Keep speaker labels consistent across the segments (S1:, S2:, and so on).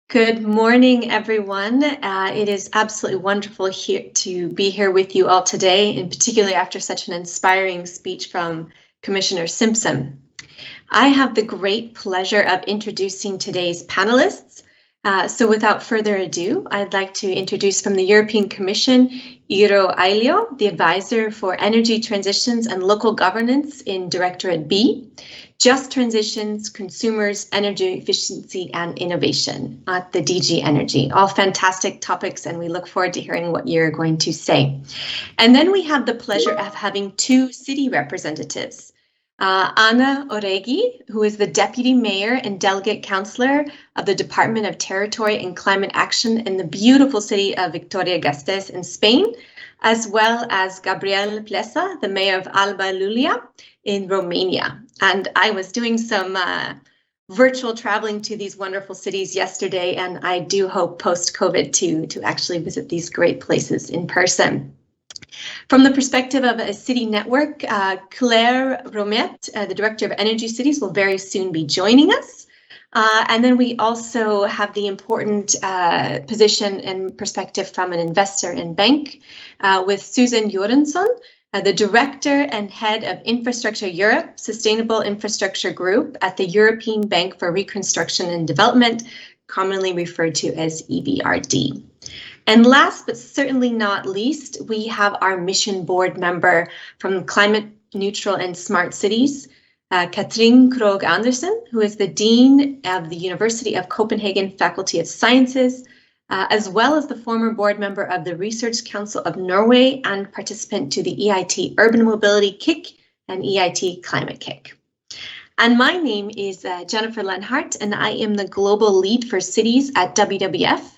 S1: Good morning, everyone. It is absolutely wonderful to be here with you all today, and particularly after such an inspiring speech from Commissioner Simpson. I have the great pleasure of introducing today's panelists. So without further ado, I'd like to introduce from the European Commission, Iro Ailio, the Advisor for Energy Transitions and Local Governance in Directorate B, Just Transitions, Consumers, Energy Efficiency and Innovation at the DG Energy. All fantastic topics, and we look forward to hearing what you're going to say. And then we have the pleasure of having two city representatives. Anna Oregi, who is the Deputy Mayor and Delegate Councillor of the Department of Territory and Climate Action in the beautiful city of Vitoria-Gasteiz in Spain, as well as Gabriel Plesa, the Mayor of Alba Iulia in Romania. And I was doing some virtual traveling to these wonderful cities yesterday, and I do hope post-COVID to actually visit these great places in person. From the perspective of a city network, Claire Romet, the Director of Energy Cities, will very soon be joining us. And then we also have the important position and perspective from an investor and bank with Susan Jorensson, the Director and Head of Infrastructure Europe, Sustainable Infrastructure Group at the European Bank for Reconstruction and Development, commonly referred to as EBRD. And last but certainly not least, we have our mission board member from Climate Neutral and Smart Cities, Katrin Krogh Andersen, who is the Dean of the University of Copenhagen Faculty of Sciences, as well as the former board member of the Research Council of Norway and participant to the EIT Urban Mobility KIC and EIT Climate KIC. And my name is Jennifer Lenhart, and I am the Global Lead for Cities at WWF.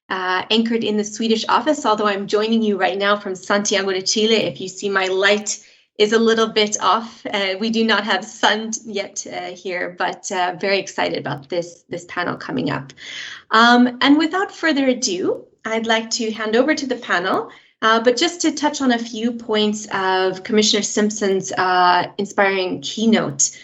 S1: Anchored in the Swedish office, although I'm joining you right now from Santiago de Chile. If you see my light is a little bit off, we do not have sun yet here, but very excited about this panel coming up. And without further ado, I'd like to hand over to the panel, but just to touch on a few points of Commissioner Simpson's inspiring keynote.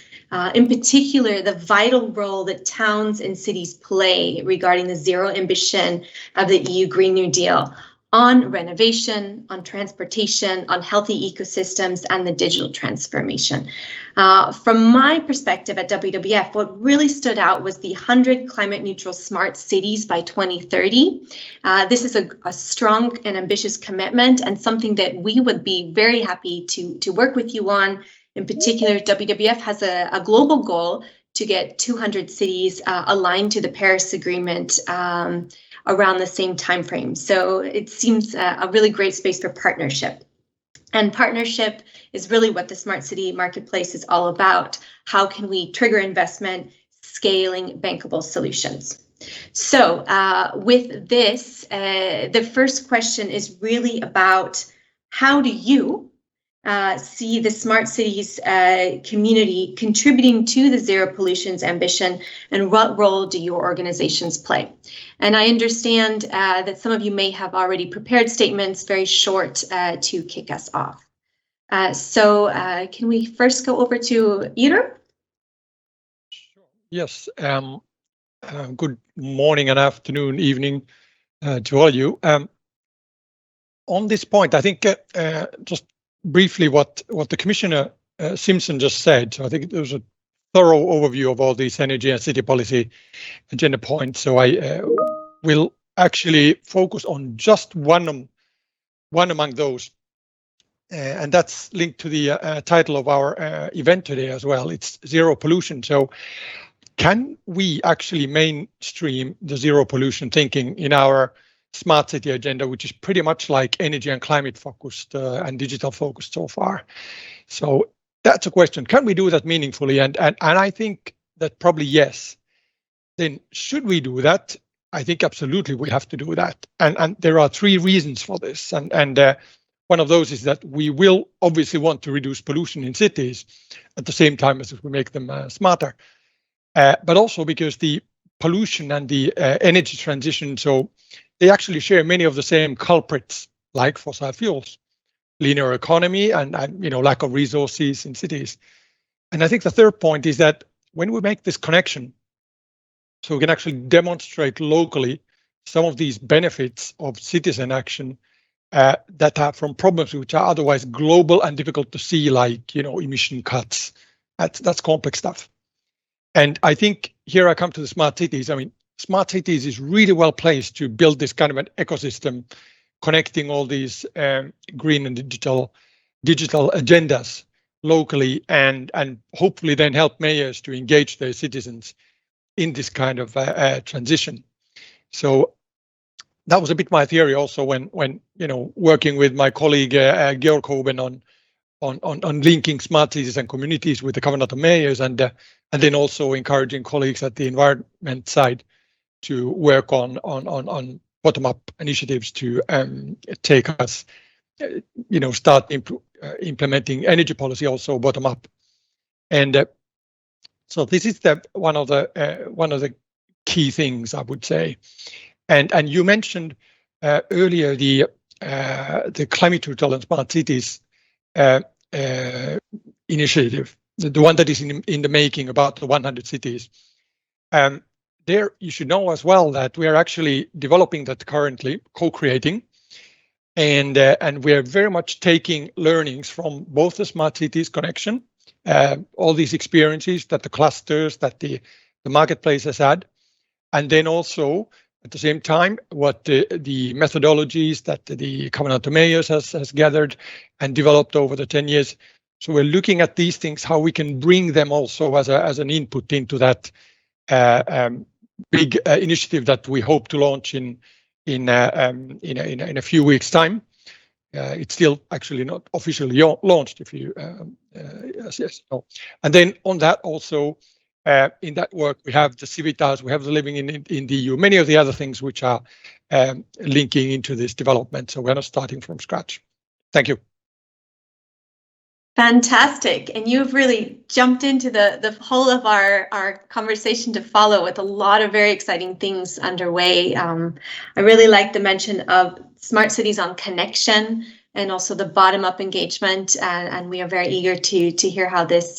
S1: In particular, the vital role that towns and cities play regarding the zero ambition of the EU Green New Deal on renovation, on transportation, on healthy ecosystems, and the digital transformation. From my perspective at WWF, what really stood out was the 100 climate neutral smart cities by 2030. This is a strong and ambitious commitment and something that we would be very happy to work with you on. In particular, WWF has a global goal to get 200 cities aligned to the Paris Agreement around the same time frame. So it seems a really great space for partnership. And partnership is really what the Smart City Marketplace is all about. How can we trigger investment, scaling bankable solutions? So with this, the first question is really about how do you see the smart cities community contributing to the zero pollutions ambition, and what role do your organizations play? And I understand that some of you may have already prepared statements, very short, to kick us off. So can we first go over to Iro?
S2: Yes, good morning and afternoon, evening to all of you. On this point, I think just briefly what the Commissioner Simpson just said. So I think there was a thorough overview of all these energy and city policy agenda points. So I will actually focus on just one among those. And that's linked to the title of our event today as well. It's zero pollution. So can we actually mainstream the zero pollution thinking in our smart city agenda, which is pretty much like energy and climate focused and digital focused so far? So that's a question. Can we do that meaningfully? And I think that probably yes. Then should we do that? I think absolutely we have to do that. And there are three reasons for this. And one of those is that we will obviously want to reduce pollution in cities at the same time as we make them smarter. But also because the pollution and the energy transition, so they actually share many of the same culprits like fossil fuels, linear economy, and lack of resources in cities. And I think the third point is that when we make this connection, so we can actually demonstrate locally some of these benefits of citizen action that are from problems which are otherwise global and difficult to see, like, you know, emission cuts. That's complex stuff. And I think here I come to the smart cities. I mean, smart cities is really well placed to build this kind of an ecosystem, connecting all these green and digital agendas locally, and hopefully then help mayors to engage their citizens in this kind of transition. So that was a bit my theory also when you know, working with my colleague Georg Hoben on linking smart cities and communities with the Covenant of Mayors, and then also encouraging colleagues at the environment side to work on bottom-up initiatives to take us, you know, start implementing energy policy also bottom-up. And so this is one of the key things, I would say. And you mentioned earlier the climate neutral and smart cities initiative, the one that is in the making, about the 100 cities. There you should know as well that we are actually developing that currently, co-creating, and we are very much taking learnings from both the smart cities connection, all these experiences that the clusters, that the marketplace has had, and then also at the same time what the methodologies that the Covenant of Mayors has gathered and developed over the 10 years. So we're looking at these things, how we can bring them also as an input into that big initiative that we hope to launch in a few weeks' time. It's still actually not officially launched, if you yes. And then on that also, in that work, we have the Civitas, we have the Living in the EU, many of the other things which are linking into this development. So we're not starting from scratch. Thank you.
S1: Fantastic. And you've really jumped into the whole of our conversation to follow, with a lot of very exciting things underway. I really like the mention of smart cities on connection, and also the bottom-up engagement, and we are very eager to hear how this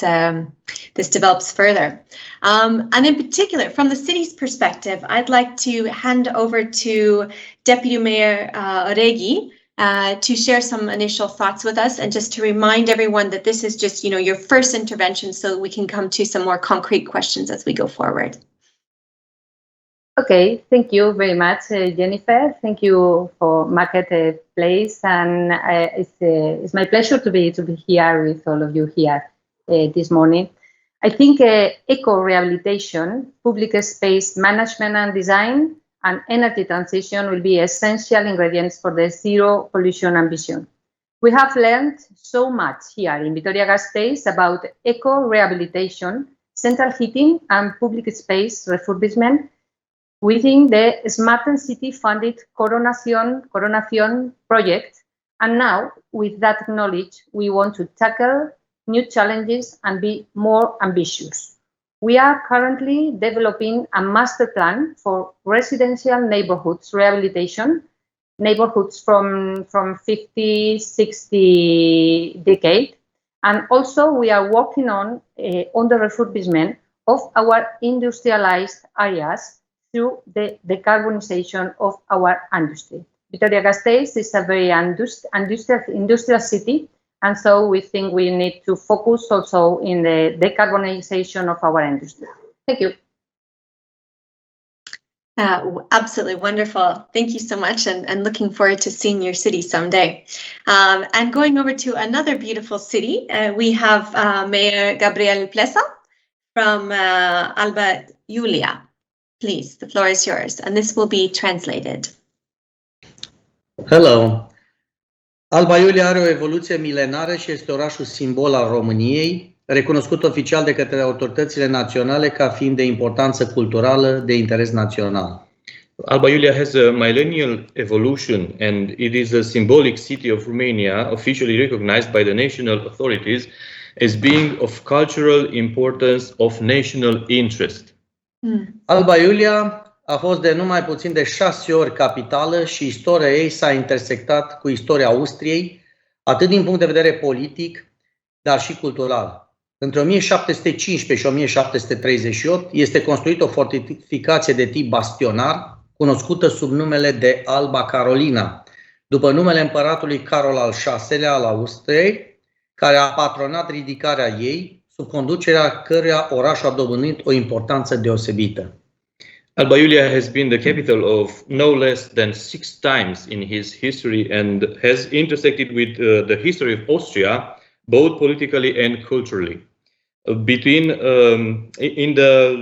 S1: develops further. And in particular, from the city's perspective, I'd like to hand over to Deputy Mayor Regi to share some initial thoughts with us, and just to remind everyone that this is just, you know, your first intervention, so we can come to some more concrete questions as we go forward.
S3: Okay, thank you very much, Jennifer. Thank you for Marketplace, and it's my pleasure to be here with all of you here this morning. I think eco-rehabilitation, public space management and design, and energy transition will be essential ingredients for the zero pollution ambition. We have learned so much here in Vitoria-Gasteiz about eco-rehabilitation, central heating, and public space refurbishment within the Smart City funded Coronación project. And now, with that knowledge, we want to tackle new challenges and be more ambitious. We are currently developing a master plan for residential neighborhoods rehabilitation, neighborhoods from 50, 60 decade. And also we are working on the refurbishment of our industrialized areas through the decarbonization of our industry. Vitoria-Gasteiz is a very industrial city, and so we think we need to focus also in the decarbonization of our industry. Thank you.
S1: Absolutely wonderful. Thank you so much, and looking forward to seeing your city someday. And going over to another beautiful city, we have Mayor Gabriel Plesa from Alba Iulia. Please, the floor is yours, and this will be translated.
S4: Hello. Alba Iulia are o evoluție milenară și este orașul simbol al României, recunoscut oficial de către autoritățile naționale ca fiind de importanță culturală de interes național.
S5: Alba Iulia has a millennial evolution, and it is a symbolic city of Romania, officially recognized by the national authorities as being of cultural importance of national interest.
S4: Alba Iulia a fost de numai puțin de 6 ori capitală și istoria ei s-a intersectat cu istoria Austriei, atât din punct de vedere politic, dar și cultural. Între 1715 și 1738 este construită o fortificație de tip bastionar, cunoscută sub numele de Alba Carolina, după numele împăratului Carol al VI-lea al Austriei, care a patronat ridicarea ei, sub conducerea căreia orașul a dobândit o importanță deosebită.
S5: Alba Iulia has been the capital of no less than 6 times in his history and has intersected with the history of Austria, both politically and culturally. In the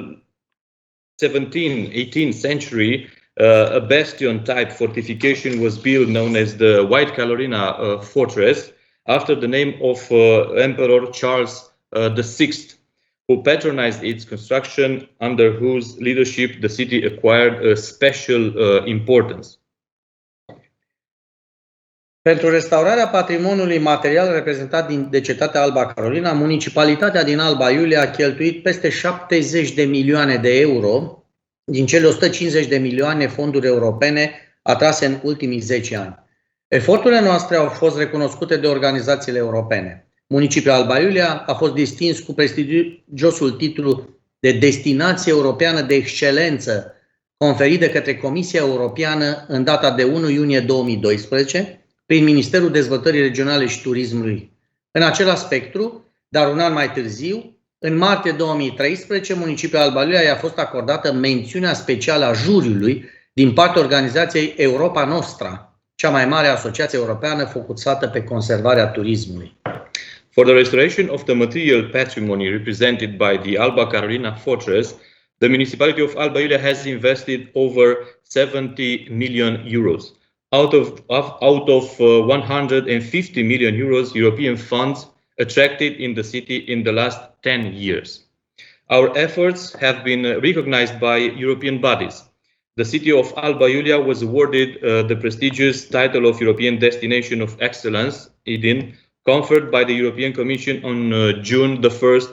S5: 17th-18th century, a bastion-type fortification was built known as the White Carolina Fortress, after the name of Emperor Charles VI, who patronized its construction, under whose leadership the city acquired a special importance.
S4: Pentru restaurarea patrimoniului material reprezentat de cetatea Alba Carolina, municipalitatea din Alba Iulia a cheltuit peste 70 de milioane de euro din cele 150 de milioane fonduri europene atrase în ultimii 10 ani. Eforturile noastre au fost recunoscute de organizațiile europene. Municipiul Alba Iulia a fost distins cu prestigiosul titlu de destinație europeană de excelență, conferit de către Comisia Europeană în data de 1 iunie 2012, prin Ministerul Dezvoltării Regionale și Turismului. În același spectru, dar un an mai târziu, în martie 2013, municipiul Alba Iulia i-a fost acordată mențiunea specială a juriului din partea organizației Europa Nostra, cea mai mare asociație europeană focusată pe conservarea turismului.
S5: For the restoration of the material patrimony represented by the Alba Carolina Fortress, the municipality of Alba Iulia has invested over 70 million euros. Out of 150 million euros European funds attracted in the city in the last 10 years. Our efforts have been recognized by European bodies. The city of Alba Iulia was awarded the prestigious title of European Destination of Excellence, EDIN, conferred by the European Commission on June the 1st,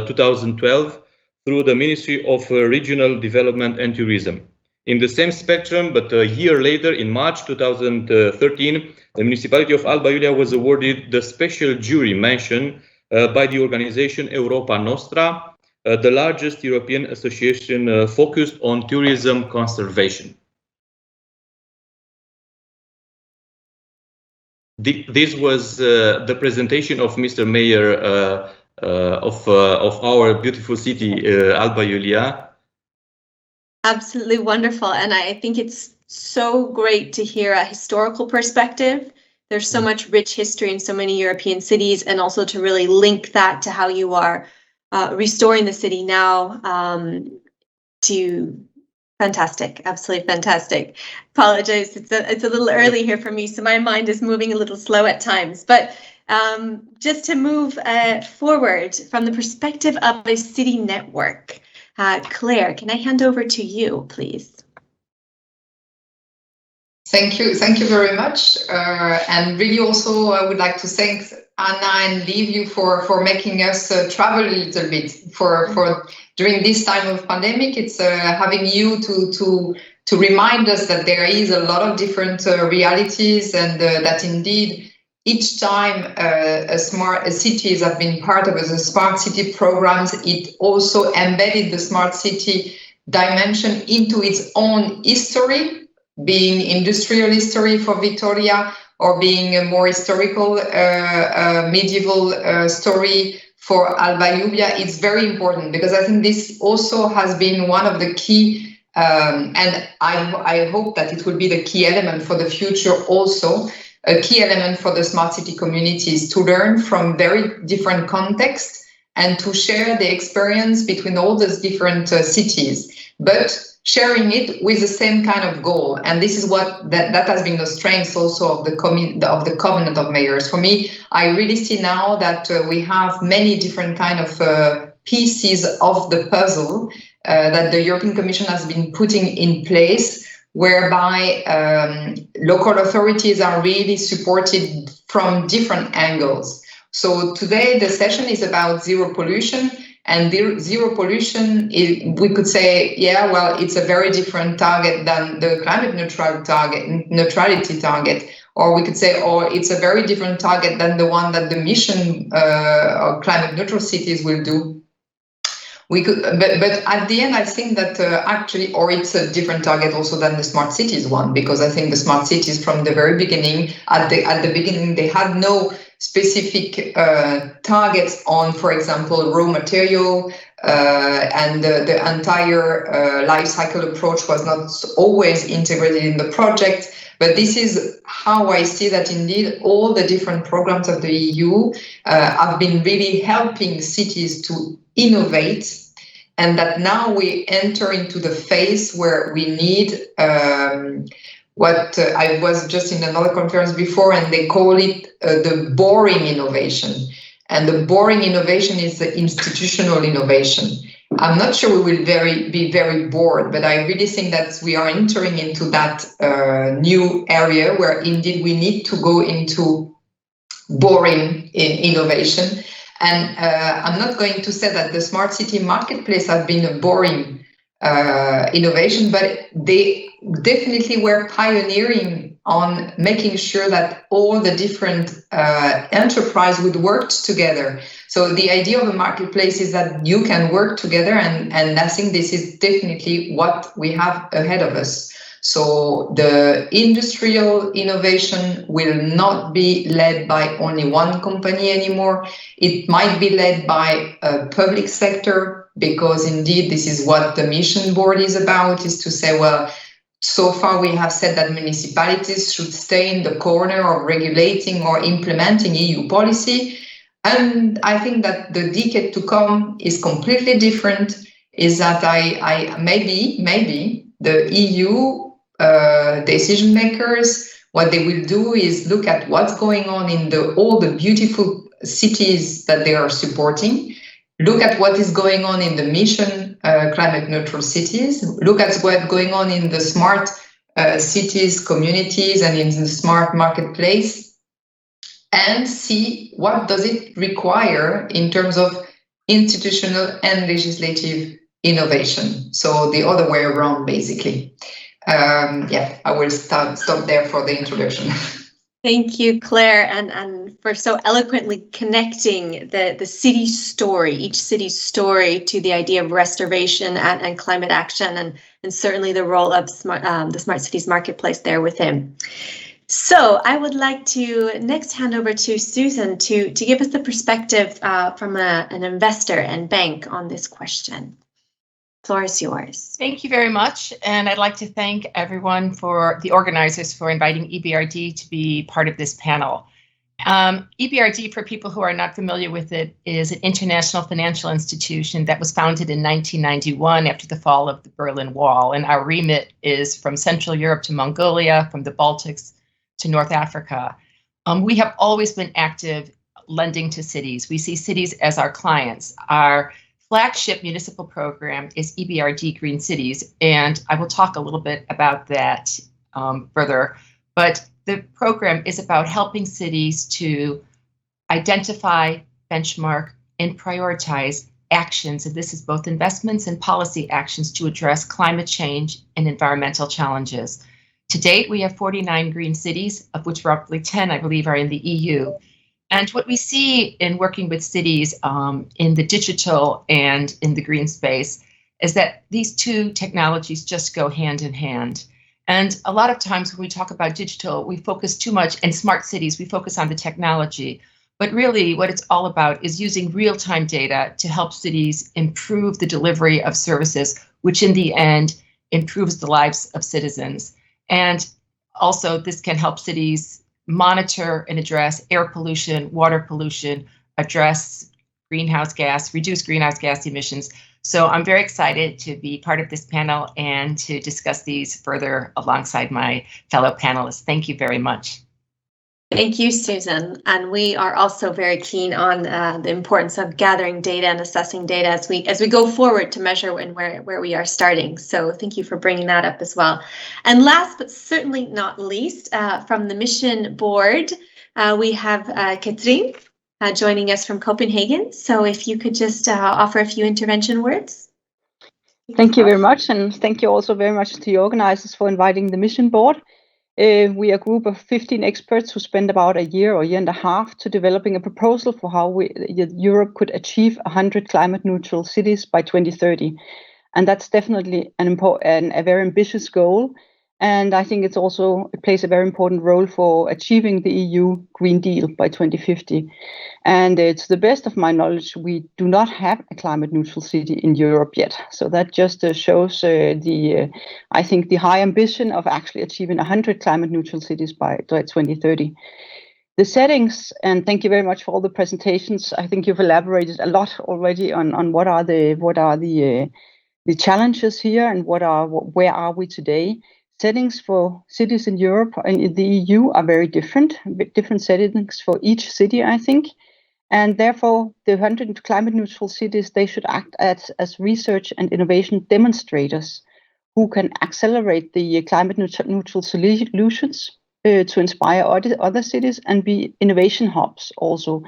S5: 2012, through the Ministry of Regional Development and Tourism. In the same spectrum, but a year later, in March 2013, the municipality of Alba Iulia was awarded the special jury mention by the organization Europa Nostra, the largest European association focused on tourism conservation. This was the presentation of Mr. Mayor of our beautiful city, Alba Iulia.
S1: Absolutely wonderful. And I think it's so great to hear a historical perspective. There's so much rich history in so many European cities, and also to really link that to how you are restoring the city now to fantastic, absolutely fantastic. Apologize, it's a little early here for me, so my mind is moving a little slow at times. But just to move forward from the perspective of a city network, Claire, can I hand over to you, please?
S6: Thank you very much. And really also I would like to thank Anna and Liviu for making us travel a little bit for during this time of pandemic. It's having you to remind us that there is a lot of different realities, and that indeed each time cities have been part of the smart city programs, it also embedded the smart city dimension into its own history, being industrial history for Victoria, or being a more historical medieval story for Alba Iulia. It's very important, because I think this also has been one of the key, and I hope that it will be the key element for the future also, a key element for the smart city communities, to learn from very different contexts and to share the experience between all those different cities, but sharing it with the same kind of goal. And this is what that has been the strength also of the Covenant of Mayors. For me, I really see now that we have many different kind of pieces of the puzzle that the European Commission has been putting in place, whereby local authorities are really supported from different angles. So today the session is about zero pollution, and zero pollution, we could say, yeah, well, it's a very different target than the climate neutrality target, or we could say, it's a very different target than the one that the mission of climate neutral cities will do. We could, but at the end, I think that actually, or it's a different target also than the smart cities one, because I think the smart cities from the very beginning, at the beginning, they had no specific targets on, for example, raw material, and the entire life cycle approach was not always integrated in the project. But this is how I see that indeed all the different programs of the EU have been really helping cities to innovate, and that now we enter into the phase where we need what I was just in another conference before, and they call it the boring innovation. And the boring innovation is the institutional innovation. I'm not sure we will be very bored, but I really think that we are entering into that new area where indeed we need to go into boring innovation. And I'm not going to say that the smart city marketplace has been a boring innovation, but they definitely were pioneering on making sure that all the different enterprise would work together. So the idea of a marketplace is that you can work together, and I think this is definitely what we have ahead of us. So the industrial innovation will not be led by only one company anymore. It might be led by a public sector, because indeed this is what the mission board is about, is to say, well, so far we have said that municipalities should stay in the corner of regulating or implementing EU policy. And I think that the decade to come is completely different, is that maybe the EU decision makers, what they will do is look at what's going on in all the beautiful cities that they are supporting, look at what is going on in the mission climate neutral cities, look at what's going on in the smart cities, communities, and in the smart marketplace, and see what does it require in terms of institutional and legislative innovation. So the other way around, basically. I will stop there for the introduction.
S1: Thank you, Claire, and for so eloquently connecting the city story, each city's story, to the idea of restoration and climate action, and certainly the role of the Smart Cities Marketplace there within. So I would like to next hand over to Susan to give us the perspective from an investor and bank on this question. The floor is yours.
S7: Thank you very much. And I'd like to thank everyone, for the organizers, for inviting EBRD to be part of this panel. EBRD, for people who are not familiar with it, is an international financial institution that was founded in 1991 after the fall of the Berlin Wall. And our remit is from Central Europe to Mongolia, from the Baltics to North Africa. We have always been active lending to cities. We see cities as our clients. Our flagship municipal program is EBRD Green Cities, and I will talk a little bit about that further. But the program is about helping cities to identify, benchmark, and prioritize actions, and this is both investments and policy actions, to address climate change and environmental challenges. To date, we have 49 green cities, of which roughly 10, I believe, are in the EU. And what we see in working with cities in the digital and in the green space is that these two technologies just go hand in hand. And a lot of times when we talk about digital, we focus too much, and smart cities, we focus on the technology. But really what it's all about is using real-time data to help cities improve the delivery of services, which in the end improves the lives of citizens. And also this can help cities monitor and address air pollution, water pollution, address greenhouse gas, reduce greenhouse gas emissions. So I'm very excited to be part of this panel and to discuss these further alongside my fellow panelists. Thank you very much.
S1: Thank you, Susan. And we are also very keen on the importance of gathering data and assessing data as we go forward to measure where we are starting. So thank you for bringing that up as well. And last but certainly not least, from the mission board, we have Katrin joining us from Copenhagen. So if you could just offer a few intervention words.
S8: Thank you very much, and thank you also very much to the organizers for inviting the mission board. We are a group of 15 experts who spent about a year or year and a half to developing a proposal for how Europe could achieve 100 climate neutral cities by 2030. And that's definitely a very ambitious goal. And I think it plays a very important role for achieving the EU Green Deal by 2050. And to the best of my knowledge, we do not have a climate neutral city in Europe yet. So that just shows I think, the high ambition of actually achieving 100 climate neutral cities by 2030. The settings, and thank you very much for all the presentations. I think you've elaborated a lot already on what are the challenges here and where are we today. Settings for cities in Europe and in the EU are very different settings for each city, I think. And therefore, the 100 climate neutral cities, they should act as research and innovation demonstrators who can accelerate the climate neutral solutions to inspire other cities and be innovation hubs also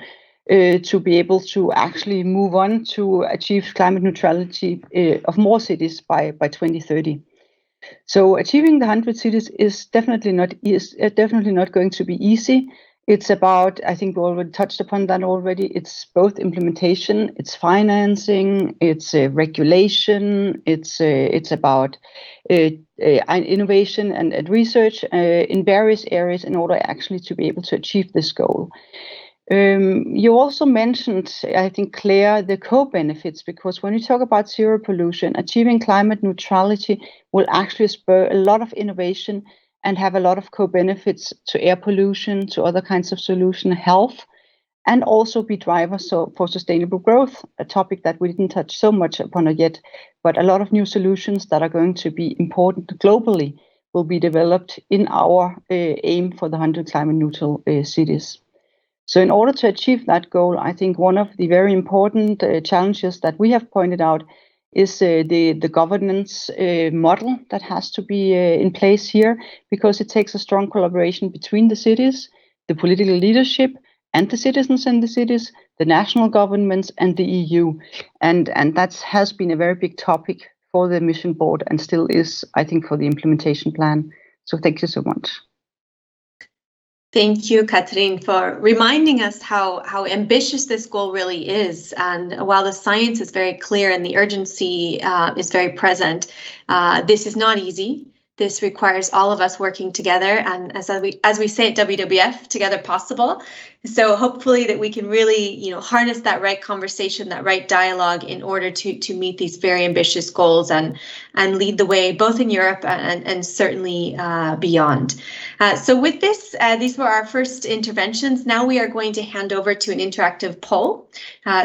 S8: to be able to actually move on to achieve climate neutrality of more cities by 2030. So achieving the 100 cities is definitely not going to be easy. It's about, I think we already touched upon that already. It's both implementation, it's financing, it's regulation, it's about innovation and research in various areas in order actually to be able to achieve this goal. You also mentioned, I think, Claire, the co-benefits, because when you talk about zero pollution, achieving climate neutrality will actually spur a lot of innovation and have a lot of co-benefits to air pollution, to other kinds of solution, health, and also be drivers for sustainable growth, a topic that we didn't touch so much upon yet, but a lot of new solutions that are going to be important globally will be developed in our aim for the 100 climate neutral cities. So in order to achieve that goal, I think one of the very important challenges that we have pointed out is the governance model that has to be in place here, because it takes a strong collaboration between the cities, the political leadership, and the citizens in the cities, the national governments, and the EU. And that has been a very big topic for the mission board and still is, I think, for the implementation plan. So thank you so much.
S1: Thank you, Catherine, for reminding us how ambitious this goal really is. And while the science is very clear and the urgency is very present, this is not easy. This requires all of us working together, and as we say at WWF, together possible. So hopefully that we can really, harness that right conversation, that right dialogue in order to meet these very ambitious goals and lead the way both in Europe and certainly beyond. So with this, these were our first interventions. Now we are going to hand over to an interactive poll.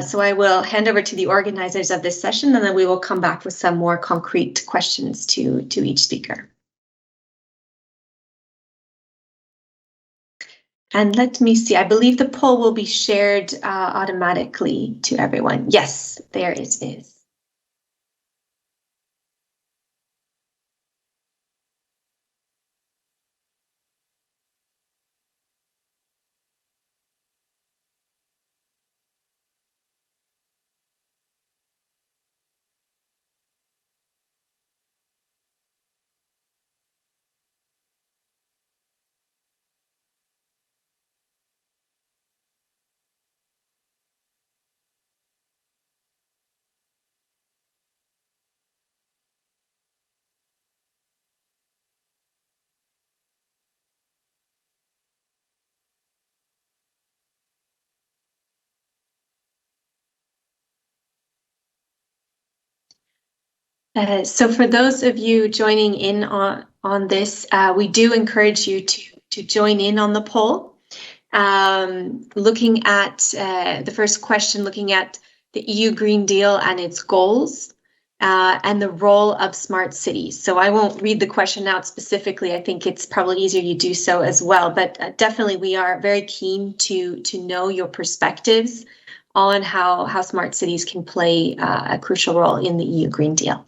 S1: So I will hand over to the organizers of this session, and then we will come back with some more concrete questions to each speaker. And let me see, I believe the poll will be shared automatically to everyone. Yes, there it is. So for those of you joining in on this, we do encourage you to join in on the poll. Looking at the first question, looking at the EU Green Deal and its goals and the role of smart cities. So I won't read the question out specifically. I think it's probably easier you do so as well. But definitely we are very keen to know your perspectives on how smart cities can play a crucial role in the EU Green Deal.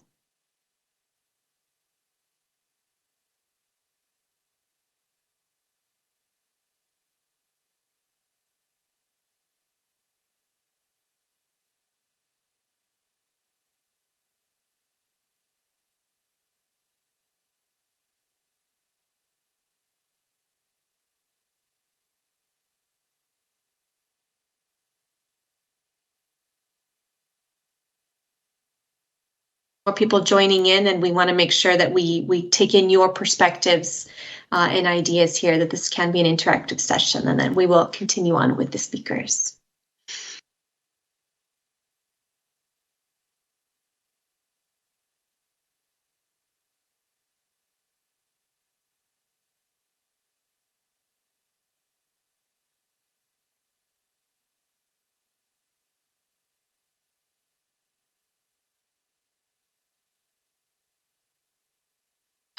S1: people joining in, and we want to make sure that we take in your perspectives and ideas here, that this can be an interactive session, and then we will continue on with the speakers.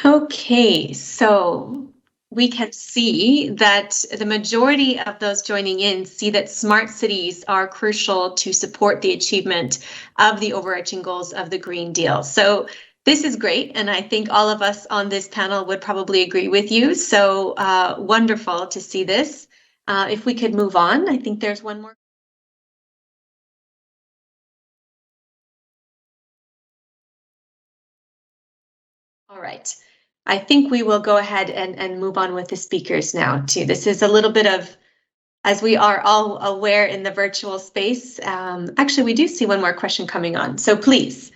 S1: Okay, so we can see that the majority of those joining in see that smart cities are crucial to support the achievement of the overarching goals of the Green Deal. So this is great, and I think all of us on this panel would probably agree with you. So wonderful to see this. If we could move on, I think there's one more. All right. I think we will go ahead and move on with the speakers now too. This is a little bit of, as we are all aware in the virtual space, actually we do see one more question coming on. So please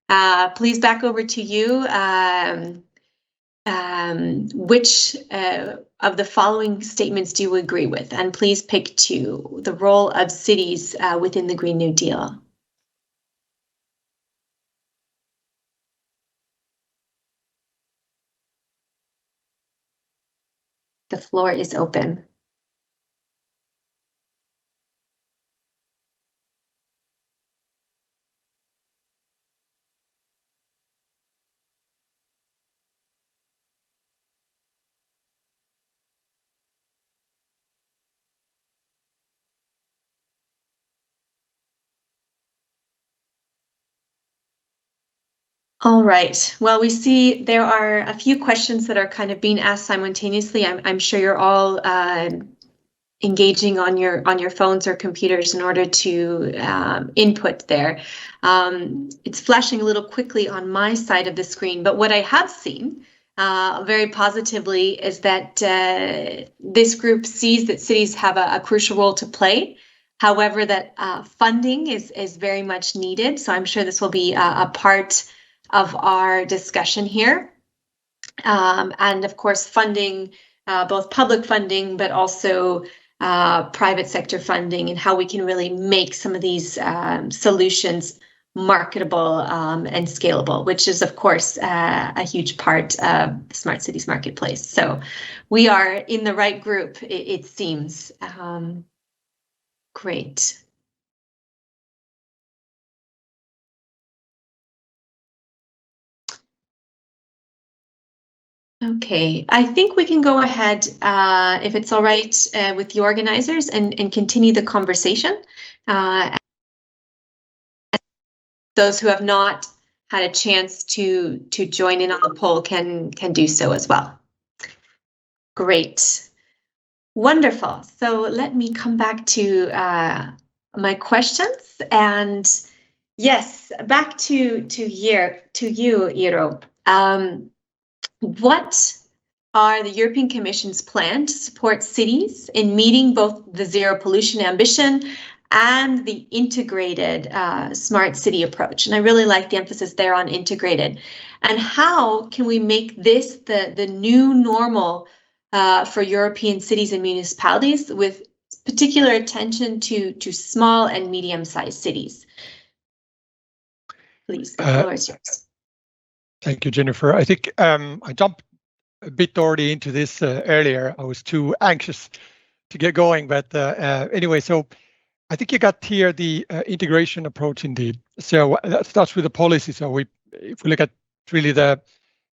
S1: back over to you. Which of the following statements do you agree with? And please pick two. The role of cities within the Green New Deal. The floor is open. All right. Well, we see there are a few questions that are kind of being asked simultaneously. I'm sure you're all engaging on your phones or computers in order to input there. It's flashing a little quickly on my side of the screen, but what I have seen very positively is that this group sees that cities have a crucial role to play. However, that funding is very much needed. So I'm sure this will be a part of our discussion here. And of course, funding, both public funding, but also private sector funding, and how we can really make some of these solutions marketable and scalable, which is, of course, a huge part of the Smart Cities Marketplace. So we are in the right group, it seems. Great. Okay, I think we can go ahead, if it's all right with the organizers, and continue the conversation. Those who have not had a chance to join in on the poll can do so as well. Great, wonderful. So let me come back to my questions, and yes, back to you, Iiro. What are the European Commission's plan to support cities in meeting both the zero pollution ambition and the integrated smart city approach? And I really like the emphasis there on integrated. And how can we make this the new normal for European cities and municipalities, with particular attention to small and medium-sized cities? Please, the floor is yours.
S2: Thank you, Jennifer. I think I jumped a bit already into this earlier. I was too anxious to get going, but anyway, so I think you got here the integration approach indeed. So that starts with the policy. So if we look at really the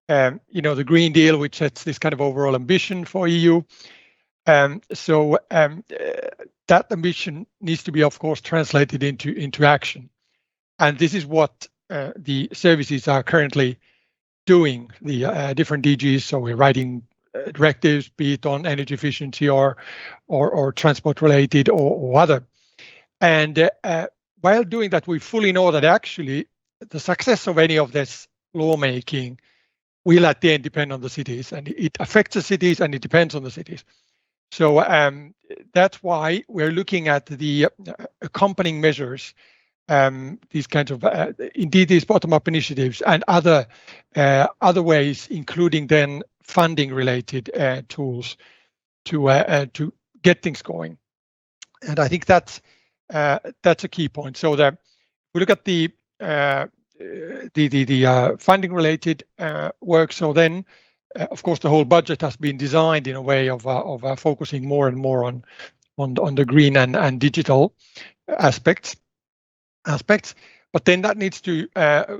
S2: the Green Deal, which sets this kind of overall ambition for EU. That ambition needs to be, of course, translated into action, and this is what the services are currently doing, the different DGs. So we're writing directives, be it on energy efficiency or transport related or other. And while doing that, we fully know that actually the success of any of this lawmaking will at the end depend on the cities, and it affects the cities and it depends on the cities. So that's why we're looking at the accompanying measures these kinds of indeed these bottom-up initiatives and other ways, including then funding-related tools to get things going. And I think that's a key point. So that we look at the funding-related work. So then, of course, the whole budget has been designed in a way of focusing more and more on the green and digital aspects. But then that needs to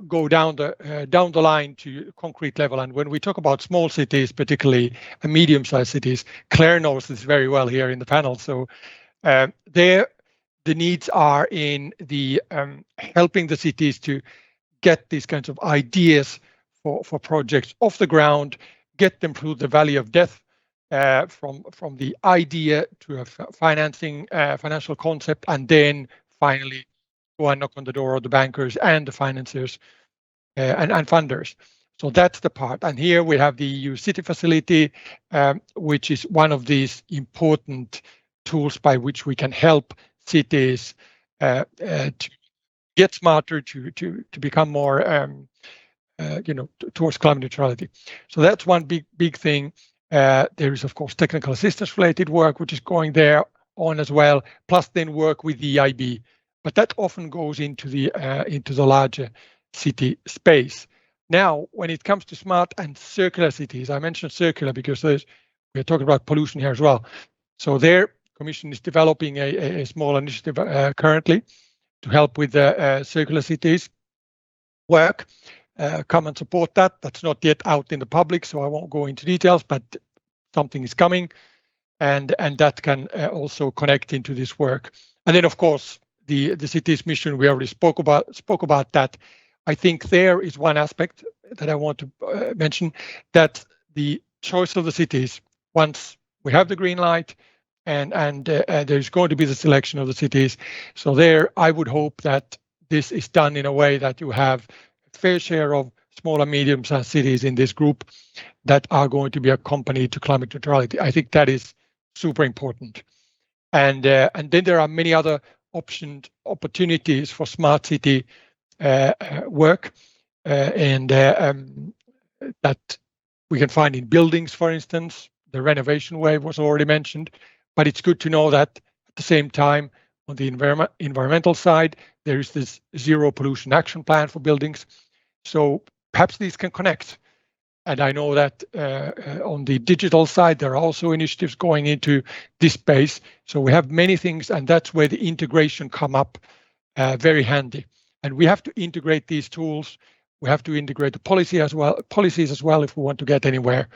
S2: go down the line to concrete level. And when we talk about small cities, particularly medium-sized cities, Claire knows this very well here in the panel. So there, the needs are in the helping the cities to get these kinds of ideas for projects off the ground, get them through the valley of death, from the idea to a financial concept, and then finally go and knock on the door of the bankers and the financiers and funders. So that's the part. And here we have the EU City Facility, which is one of these important tools by which we can help cities to get smarter, to become more, towards climate neutrality. So that's one big thing. There is, of course, technical assistance related work, which is going there on as well, plus then work with the EIB. But that often goes into the larger city space. Now, when it comes to smart and circular cities, I mentioned circular because we're talking about pollution here as well. So their Commission is developing a small initiative currently to help with the circular cities work. Come and support that. That's not yet out in the public, so I won't go into details, but something is coming, and that can also connect into this work. And then, of course, the city's mission, we already spoke about that. I think there is one aspect that I want to mention, that the choice of the cities, once we have the green light and there's going to be the selection of the cities. So there, I would hope that this is done in a way that you have a fair share of small and medium-sized cities in this group that are going to be accompanied to climate neutrality. I think that is super important. And then there are many other opportunities for smart city work, and that we can find in buildings, for instance. The renovation wave was already mentioned, but it's good to know that at the same time, on the environmental side, there is this zero pollution action plan for buildings. So perhaps these can connect. And I know that on the digital side, there are also initiatives going into this space. So we have many things, and that's where the integration come up very handy. And we have to integrate these tools. We have to integrate the policies as well if we want to get anywhere.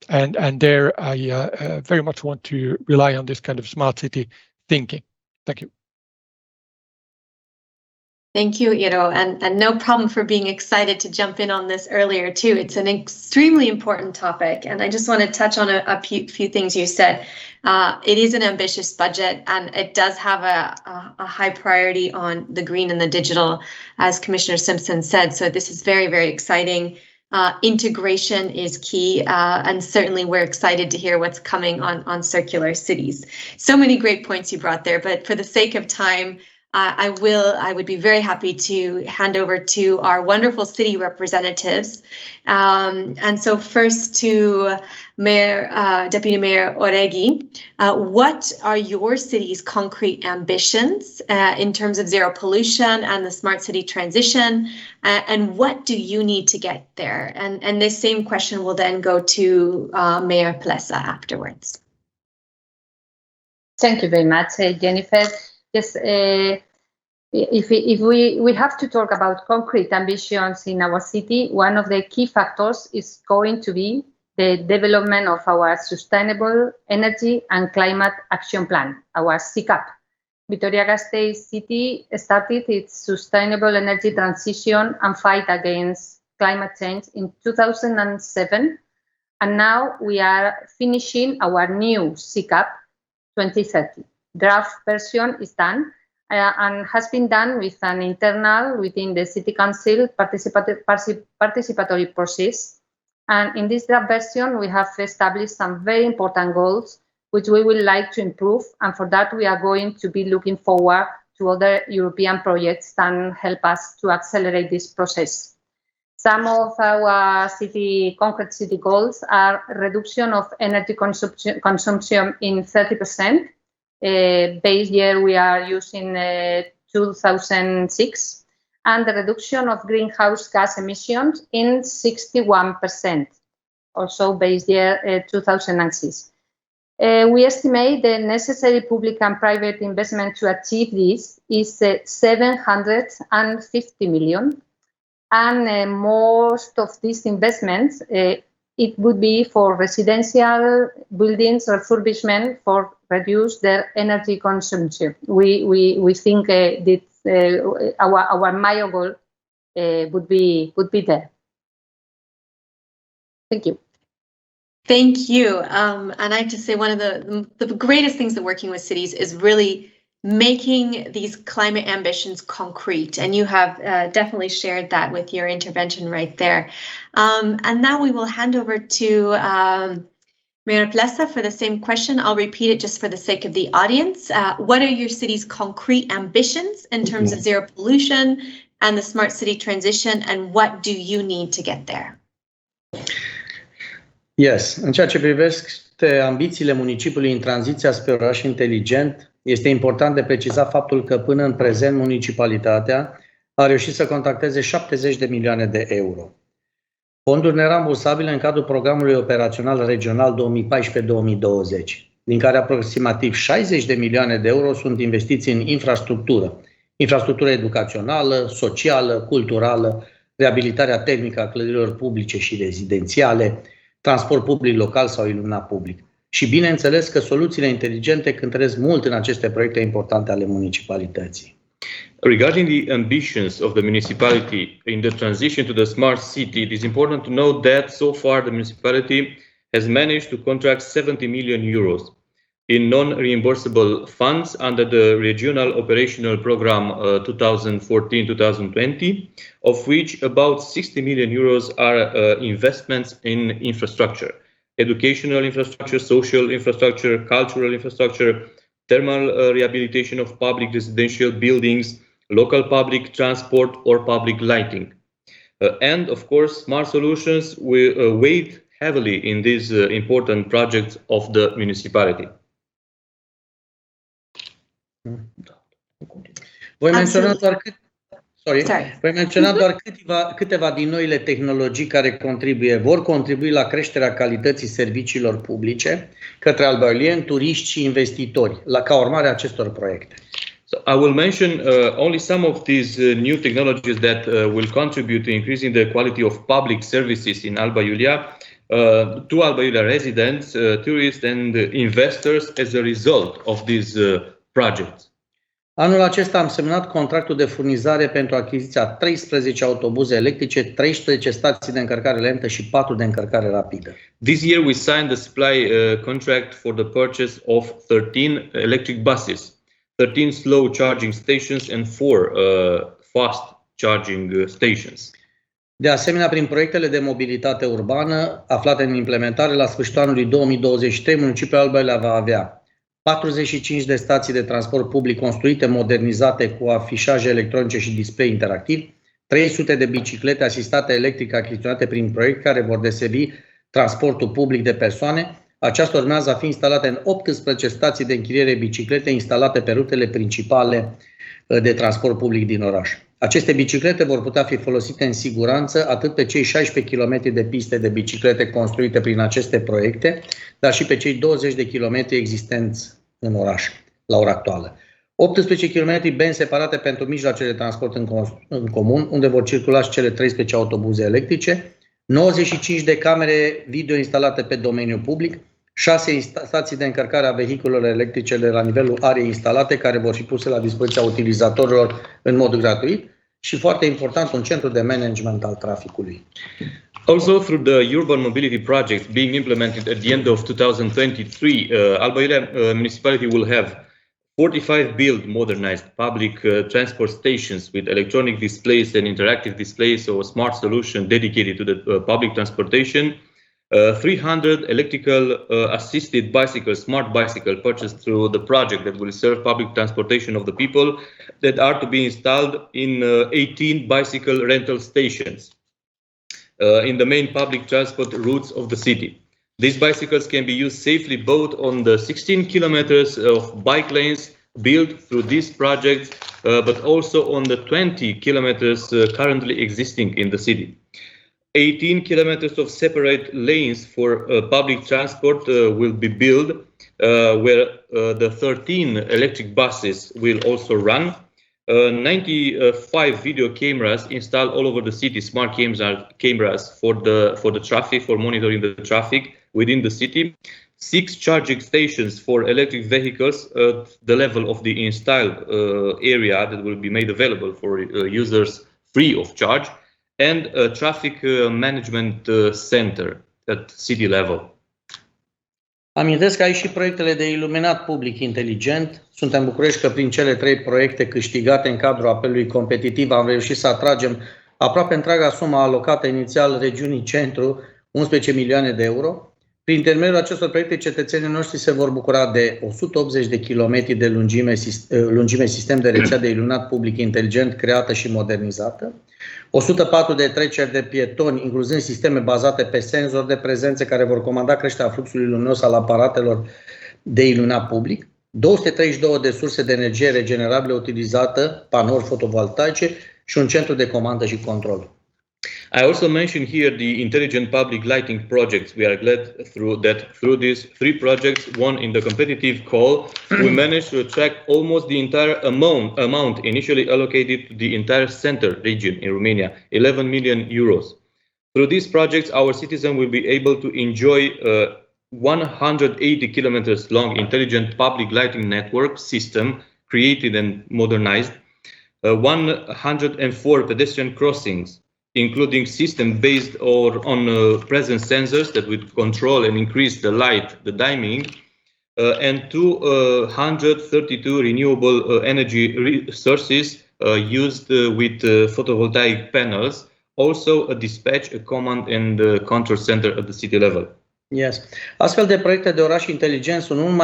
S2: And there I very much want to rely on this kind of smart city thinking. Thank you.
S1: Thank you, Iiro, and no problem for being excited to jump in on this earlier too. It's an extremely important topic, and I just want to touch on a few things you said. It is an ambitious budget, and it does have a high priority on the green and the digital, as Commissioner Simpson said. So this is very, very exciting. Integration is key, and certainly we're excited to hear what's coming on circular cities. So many great points you brought there, but for the sake of time, I would be very happy to hand over to our wonderful city representatives. And so first to Deputy Mayor Oregi, what are your city's concrete ambitions in terms of zero pollution and the smart city transition? And what do you need to get there? And this same question will then go to Mayor Plesa afterwards.
S3: Thank you very much, Jennifer. Yes, if we have to talk about concrete ambitions in our city, one of the key factors is going to be the development of our Sustainable Energy and Climate Action Plan, our SICAP. Vitoria-Gasteiz city started its sustainable energy transition and fight against climate change in 2007, and now we are finishing our new SICAP 2030. Draft version is done and has been done with an internal within the City Council participatory process. And in this draft version, we have established some very important goals, which we would like to improve. And for that, we are going to be looking forward to other European projects and help us to accelerate this process. Some of our concrete city goals are reduction of energy consumption in 30%. Base year we are using 2006, and the reduction of greenhouse gas emissions in 61%, also base year 2006. We estimate the necessary public and private investment to achieve this is 750 million. And most of these investments, it would be for residential buildings refurbishment for reduce their energy consumption. We think that our major goal would be there. Thank you.
S1: Thank you. And I have to say, one of the greatest things that working with cities is really making these climate ambitions concrete. And you have definitely shared that with your intervention right there. And now we will hand over to Mayor Plesa for the same question. I'll repeat it just for the sake of the audience. What are your city's concrete ambitions in terms of zero pollution and the smart city transition, and what do you need to get there?
S4: Yes, în ceea ce privește ambițiile municipiului în tranziția spre oraș inteligent, este important de precizat faptul că până în prezent municipalitatea a reușit să contacteze 70 de milioane de euro. Fonduri nerambursabile în cadrul programului operațional regional 2014-2020, din care aproximativ 60 de milioane de euro sunt investiți în infrastructură educațională, socială, culturală, reabilitarea termică a clădirilor publice și rezidențiale, transport public local sau iluminat public. Și bineînțeles că soluțiile inteligente cântăresc mult în aceste proiecte importante ale municipalității.
S5: Regarding the ambitions of the municipality in the transition to the smart city, it is important to note that so far the municipality has managed to contract 70 million euros in non-reimbursable funds under the Regional Operational Program 2014-2020, of which about 60 million euros are investments in infrastructure, educational infrastructure, social infrastructure, cultural infrastructure, thermal rehabilitation of public residential buildings, local public transport or public lighting. And of course, smart solutions will weigh heavily in these important projects of the municipality.
S4: Voi menționa doar câteva din noile tehnologii care vor contribui la creșterea calității serviciilor publice către albailieni, turiști și investitori, ca urmare a acestor proiecte.
S5: So I will mention only some of these new technologies that will contribute to increasing the quality of public services in Alba Iulia to Alba Iulia residents, tourists and investors as a result of these projects.
S4: Anul acesta am semnat contractul de furnizare pentru achiziția 13 autobuze electrice, 13 stații de încărcare lentă și 4 de încărcare rapidă.
S5: This year we signed the supply contract for the purchase of 13 electric buses, 13 slow charging stations and 4 fast charging stations.
S4: De asemenea, prin proiectele de mobilitate urbană aflate în implementare, la sfârșitul anului 2023, municipiul Alba Iulia va avea 45 de stații de transport public construite, modernizate cu afișaje electronice și display interactiv, 300 de biciclete asistate electric achiziționate prin proiect care vor deservi transportul public de persoane. Aceasta urmează a fi instalate în 18 stații de închiriere biciclete instalate pe rutele principale de transport public din oraș. Aceste biciclete vor putea fi folosite în siguranță atât pe cei 16 km de piste de biciclete construite prin aceste proiecte, dar și pe cei 20 de km existenți în oraș, la ora actuală. 18 km benzi separate pentru mijloacele de transport în comun, unde vor circula și cele 13 autobuze electrice, 95 de camere video instalate pe domeniul public, 6 stații de încărcare a vehiculelor electrice de la nivelul arei instalate, care vor fi puse la dispoziția utilizatorilor în mod gratuit și, foarte important, un centru de management al traficului.
S5: Also, through the urban mobility projects being implemented at the end of 2023, Alba Iulia municipality will have 45 built modernized public transport stations with electronic displays and interactive displays, so a smart solution dedicated to the public transportation, 300 electrical assisted bicycles, smart bicycle purchased through the project that will serve public transportation of the people that are to be installed in 18 bicycle rental stations in the main public transport routes of the city. These bicycles can be used safely both on the 16 kilometers of bike lanes built through this project, but also on the 20 kilometers currently existing in the city. 18 kilometers of separate lanes for public transport will be built, where the 13 electric buses will also run. 95 video cameras installed all over the city, smart cameras for the traffic, for monitoring the traffic within the city. 6 charging stations for electric vehicles at the level of the installed area that will be made available for users free of charge, and a traffic management center at city level.
S4: Amintesc aici și proiectele de iluminat public inteligent. Suntem bucuroși că prin cele 3 proiecte câștigate în cadrul apelului competitiv am reușit să atragem aproape întreaga sumă alocată inițial regiunii Centru, 11 milioane de euro. Prin intermediul acestor proiecte, cetățenii noștri se vor bucura de 180 de kilometri de lungime sistem de rețea de iluminat public inteligent creată și modernizată, 104 de treceri de pietoni, incluzând sisteme bazate pe senzori de prezență care vor comanda creșterea fluxului luminos al aparatelor de iluminat public, 232 de surse de energie regenerabile utilizată, panouri fotovoltaice și un centru de comandă și control.
S5: I also mention here the intelligent public lighting projects. We are glad through these 3 projects won in the competitive call, we managed to attract almost the entire amount initially allocated to the entire center region in Romania, 11 million euros. Through these projects, our citizens will be able to enjoy a 180 kilometers long intelligent public lighting network system created and modernized, 104 pedestrian crossings, including system based on presence sensors that would control and increase the light, the dimming, and 232 renewable energy sources used with photovoltaic panels, also a dispatch, a command and control center at the city level.
S4: Yes. Astfel de proiecte de oraș inteligent sunt mult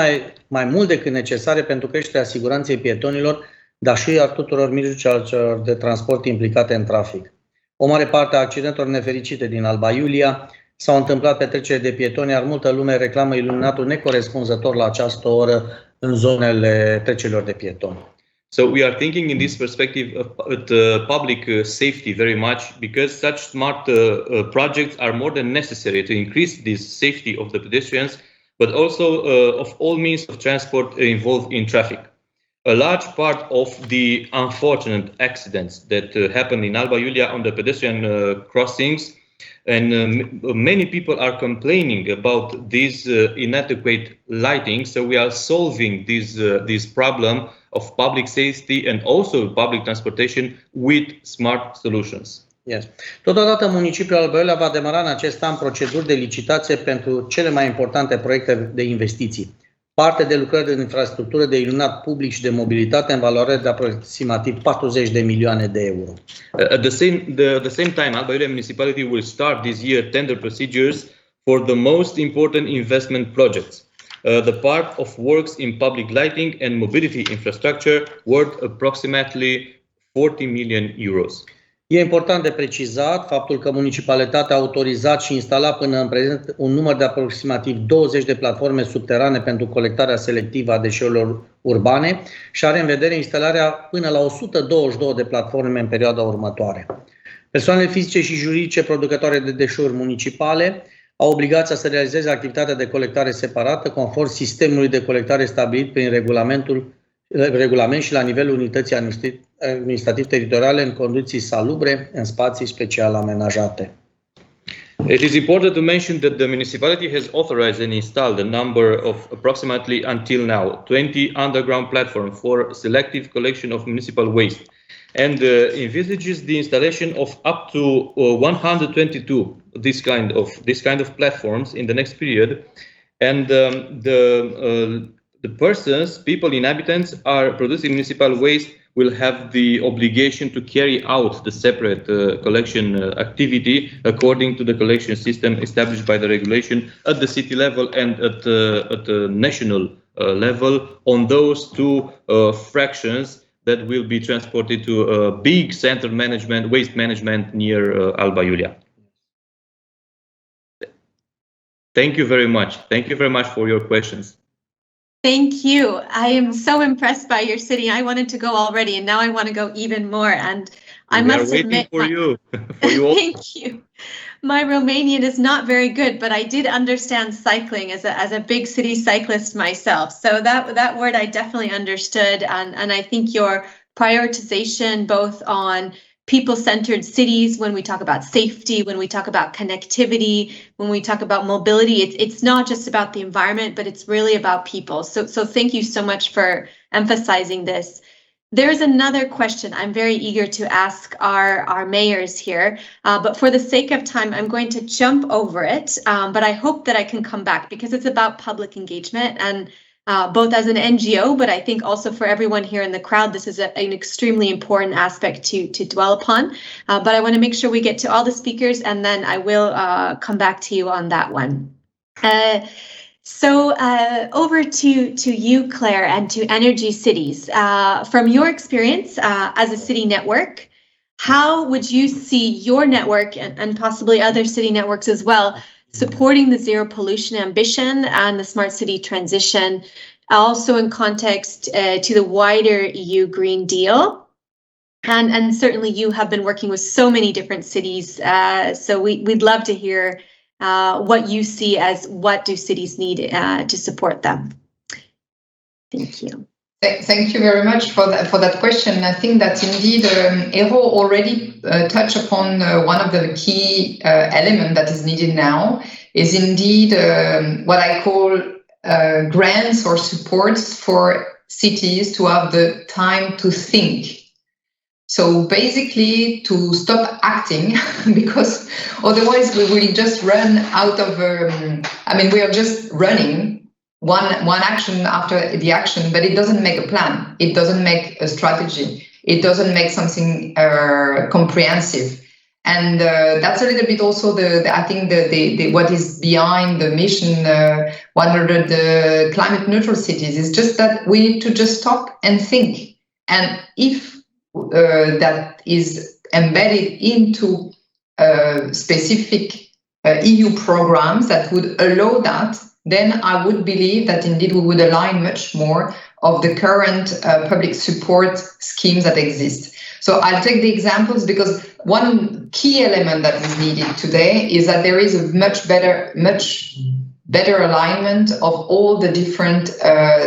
S4: mai mult decât necesare pentru creșterea siguranței pietonilor, dar și a tuturor mijloacelor de transport implicate în trafic. O mare parte a accidentelor nefericite din Alba Iulia s-au întâmplat pe trecere de pietoni, iar multă lume reclamă iluminatul necorespunzător la această oră în zonele trecerilor de pietoni.
S5: So we are thinking in this perspective at public safety very much, because such smart projects are more than necessary to increase this safety of the pedestrians, but also of all means of transport involved in traffic. A large part of the unfortunate accidents that happened in Alba Iulia on the pedestrian crossings, and many people are complaining about this inadequate lighting. So we are solving this problem of public safety and also public transportation with smart solutions.
S4: Yes. Totodată, municipiul Alba Iulia va demara în acest an proceduri de licitație pentru cele mai importante proiecte de investiții. Parte de lucrări de infrastructură de iluminat public și de mobilitate în valoare de aproximativ 40 de milioane de euro.
S5: At the same time, Alba Iulia Municipality will start this year tender procedures for the most important investment projects. The part of works in public lighting and mobility infrastructure worth approximately 40 million euros.
S4: E important de precizat faptul că municipalitatea a autorizat și instalat până în prezent un număr de aproximativ 20 de platforme subterane pentru colectarea selectivă a deșeurilor urbane și are în vedere instalarea până la 122 de platforme în perioada următoare. Persoanele fizice și juridice producătoare de deșeuri municipale au obligația să realizeze activitatea de colectare separată conform sistemului de colectare stabilit prin regulament și la nivelul unității administrativ-teritoriale în condiții salubre, în spații special amenajate.
S5: It is important to mention that the municipality has authorized and installed a number of approximately until now 20 underground platforms for selective collection of municipal waste, and envisages the installation of up to 122 this kind of platforms in the next period, and the inhabitants are producing municipal waste will have the obligation to carry out the separate collection activity according to the collection system established by the regulation at the city level and at the national level on those two fractions that will be transported to a big center management, waste management near Alba Iulia. Thank you very much. Thank you very much for your questions.
S1: Thank you. I am so impressed by your city. I wanted to go already, and now I want to go even more. And I must admit,
S5: for you. For you all.
S1: Thank you. My Romanian is not very good, but I did understand cycling as a big city cyclist myself. So that word I definitely understood, and I think your prioritization both on people-centered cities, when we talk about safety, when we talk about connectivity, when we talk about mobility, it's not just about the environment, but it's really about people. So thank you so much for emphasizing this. There's another question I'm very eager to ask our mayors here, but for the sake of time, I'm going to jump over it, but I hope that I can come back because it's about public engagement and both as an NGO, but I think also for everyone here in the crowd, this is an extremely important aspect to dwell upon. But I want to make sure we get to all the speakers, and then I will come back to you on that one. So over to you, Claire, and to Energy Cities. From your experience as a city network, how would you see your network and possibly other city networks as well supporting the zero pollution ambition and the smart city transition, also in context to the wider EU Green Deal? And certainly you have been working with so many different cities, so we'd love to hear what you see as what do cities need to support them. Thank you.
S6: Thank you very much for that question. I think that indeed Eero already touched upon one of the key elements that is needed now is indeed what I call grants or supports for cities to have the time to think. So basically to stop acting, because otherwise we will just run out of, we are just running one action after the action, but it doesn't make a plan. It doesn't make a strategy. It doesn't make something comprehensive. And that's a little bit also I think what is behind the mission 100 climate neutral cities is just that we need to just stop and think. And if that is embedded into specific EU programs that would allow that, then I would believe that indeed we would align much more of the current public support schemes that exist. So I'll take the examples because one key element that is needed today is that there is a much better alignment of all the different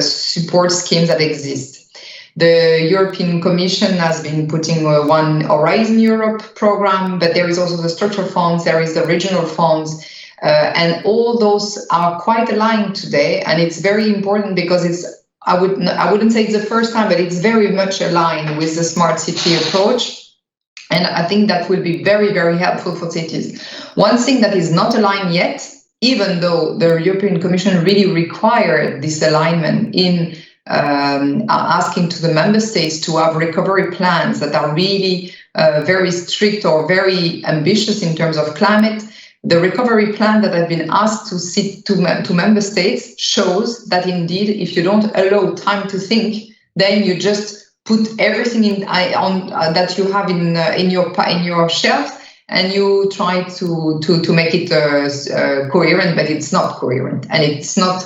S6: support schemes that exist. The European Commission has been putting one Horizon Europe program, but there is also the structural funds, there is the regional funds, and all those are quite aligned today. And it's very important because I wouldn't say it's the first time, but it's very much aligned with the smart city approach. And I think that will be very, very helpful for cities. One thing that is not aligned yet, even though the European Commission really required this alignment in asking to the member states to have recovery plans that are really very strict or very ambitious in terms of climate. The recovery plan that has been asked to member states shows that indeed, if you don't allow time to think, then you just put everything that you have in your shelf, and you try to make it coherent, but it's not coherent, and it's not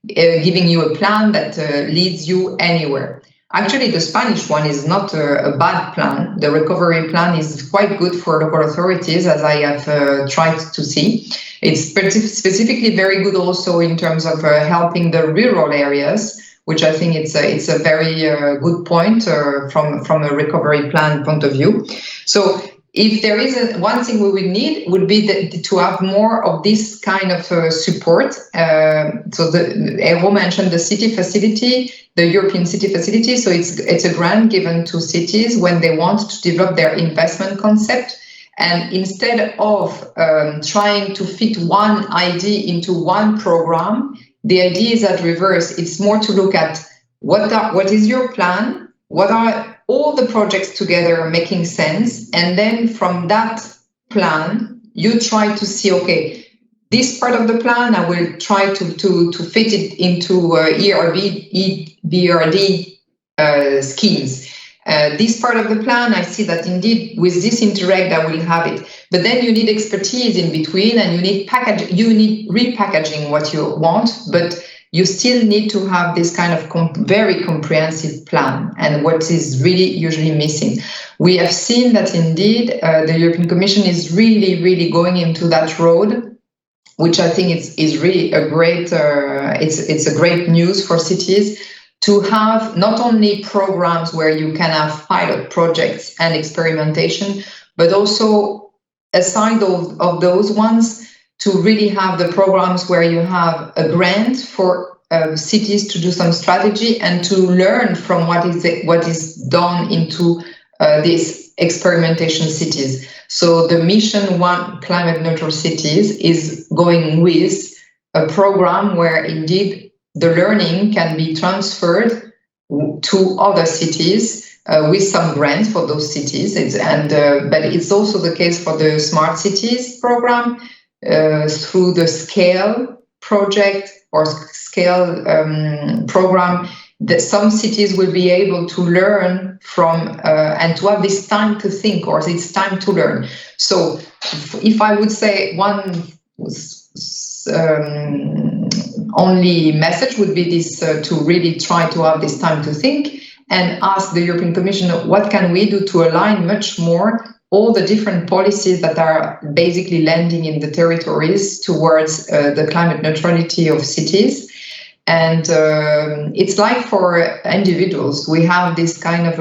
S6: giving you a plan that leads you anywhere. Actually, the Spanish one is not a bad plan. The recovery plan is quite good for local authorities, as I have tried to see. It's specifically very good also in terms of helping the rural areas, which I think it's a very good point from a recovery plan point of view. So if there is one thing we would need would be to have more of this kind of support. So Eero mentioned the city facility, the European city facility. So it's a grant given to cities when they want to develop their investment concept. And instead of trying to fit one idea into one program, the idea is at reverse. It's more to look at what is your plan, what are all the projects together making sense. And then from that plan, you try to see, okay, this part of the plan, I will try to fit it into EBRD schemes. This part of the plan, I see that indeed with this Interreg, I will have it. But then you need expertise in between, and you need repackaging what you want, but you still need to have this kind of very comprehensive plan, and what is really usually missing. We have seen that indeed the European Commission is really going into that road, which I think is really a great, it's a great news for cities, to have not only programs where you can have pilot projects and experimentation, but also aside of those ones, to really have the programs where you have a grant for cities to do some strategy and to learn from what is done into these experimentation cities. So the Mission 1 Climate Neutral Cities is going with a program where indeed the learning can be transferred to other cities with some grants for those cities. But it's also the case for the Smart Cities program through the SCALE project or SCALE program, that some cities will be able to learn from and to have this time to think, or it's time to learn. So if I would say one only message would be this, to really try to have this time to think and ask the European Commission, what can we do to align much more all the different policies that are basically landing in the territories towards the climate neutrality of cities. And it's like for individuals, we have this kind of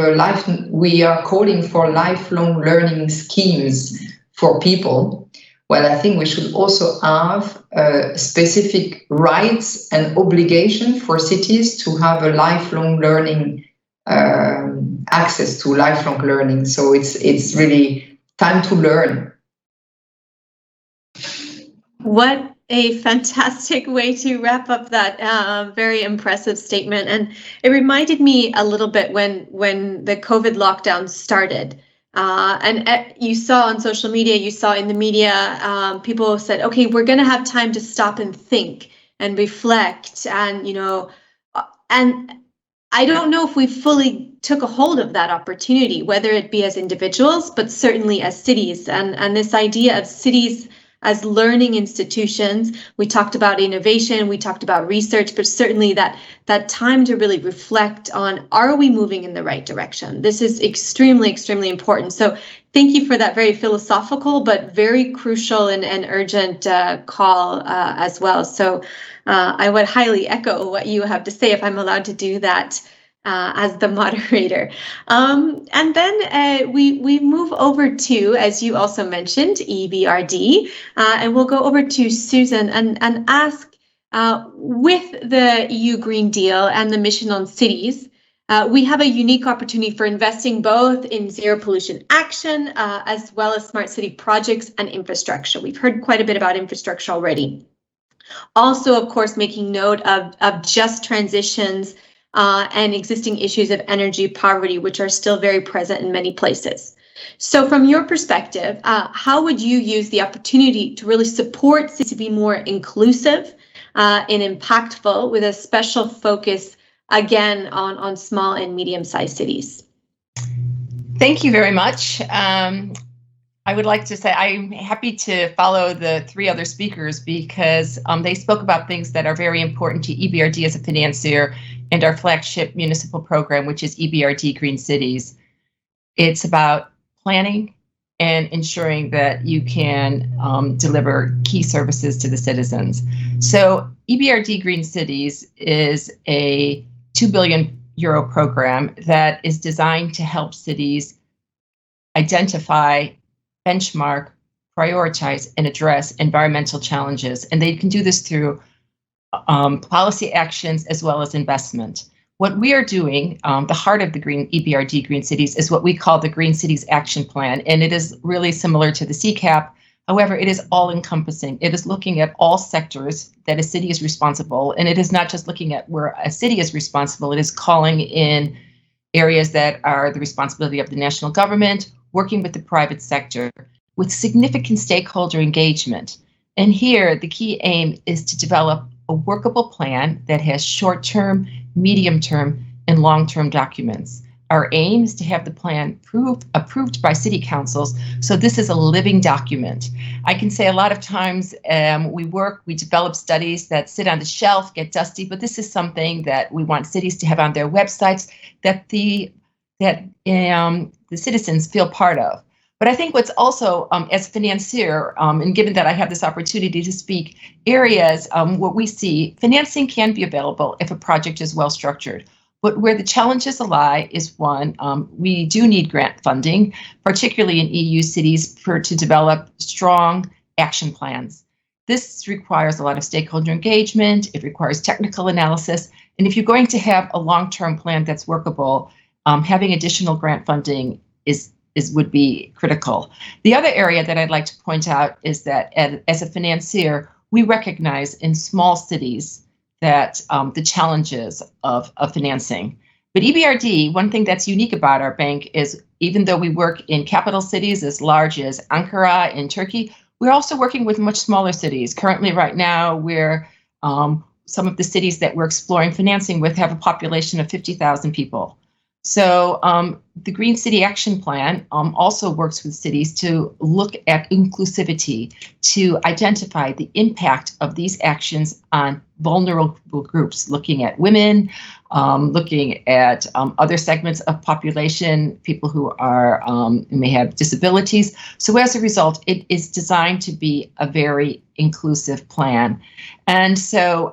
S6: we are calling for lifelong learning schemes for people. Well, I think we should also have specific rights and obligation for cities to have a lifelong learning, access to lifelong learning. So it's really time to learn.
S1: What a fantastic way to wrap up that very impressive statement. And it reminded me a little bit when the COVID lockdown started. And you saw on social media, you saw in the media, people said, okay, we're going to have time to stop and think and reflect. And, and I don't know if we fully took a hold of that opportunity, whether it be as individuals, but certainly as cities. And this idea of cities as learning institutions, we talked about innovation, we talked about research, but certainly that time to really reflect on, are we moving in the right direction? This is extremely, extremely important. So thank you for that very philosophical, but very crucial and urgent call as well. So I would highly echo what you have to say, if I'm allowed to do that as the moderator. And then we move over to, as you also mentioned, EBRD, and we'll go over to Susan and ask, with the EU Green Deal and the Mission on Cities, we have a unique opportunity for investing both in zero pollution action as well as smart city projects and infrastructure. We've heard quite a bit about infrastructure already. Also, of course, making note of just transitions and existing issues of energy poverty, which are still very present in many places. So from your perspective, how would you use the opportunity to really support cities to be more inclusive and impactful, with a special focus, again, on small and medium-sized cities?
S7: Thank you very much. I would like to say I'm happy to follow the three other speakers, because they spoke about things that are very important to EBRD as a financier and our flagship municipal program, which is EBRD Green Cities. It's about planning and ensuring that you can deliver key services to the citizens. So EBRD Green Cities is a €2 billion program that is designed to help cities identify, benchmark, prioritize, and address environmental challenges. And they can do this through policy actions as well as investment. What we are doing, the heart of the EBRD Green Cities, is what we call the Green Cities Action Plan. And it is really similar to the CCAP. However, it is all-encompassing. It is looking at all sectors that a city is responsible. And it is not just looking at where a city is responsible. It is calling in areas that are the responsibility of the national government, working with the private sector, with significant stakeholder engagement. And here, the key aim is to develop a workable plan that has short-term, medium-term, and long-term documents. Our aim is to have the plan approved by city councils, so this is a living document. I can say a lot of times we develop studies that sit on the shelf, get dusty, but this is something that we want cities to have on their websites that the citizens feel part of. But I think what's also, as a financier, and given that I have this opportunity to speak, areas what we see, financing can be available if a project is well structured. But where the challenges lie is one, we do need grant funding, particularly in EU cities, to develop strong action plans. This requires a lot of stakeholder engagement, it requires technical analysis, and if you're going to have a long-term plan that's workable, having additional grant funding would be critical. The other area that I'd like to point out is that as a financier, we recognize in small cities that the challenges of financing. But EBRD, one thing that's unique about our bank is even though we work in capital cities as large as Ankara in Turkey, we're also working with much smaller cities. Currently, right now, we're some of the cities that we're exploring financing with have a population of 50,000 people. So the Green City Action Plan also works with cities to look at inclusivity, to identify the impact of these actions on vulnerable groups, looking at women, looking at other segments of population, people who are may have disabilities. So as a result, it is designed to be a very inclusive plan. And so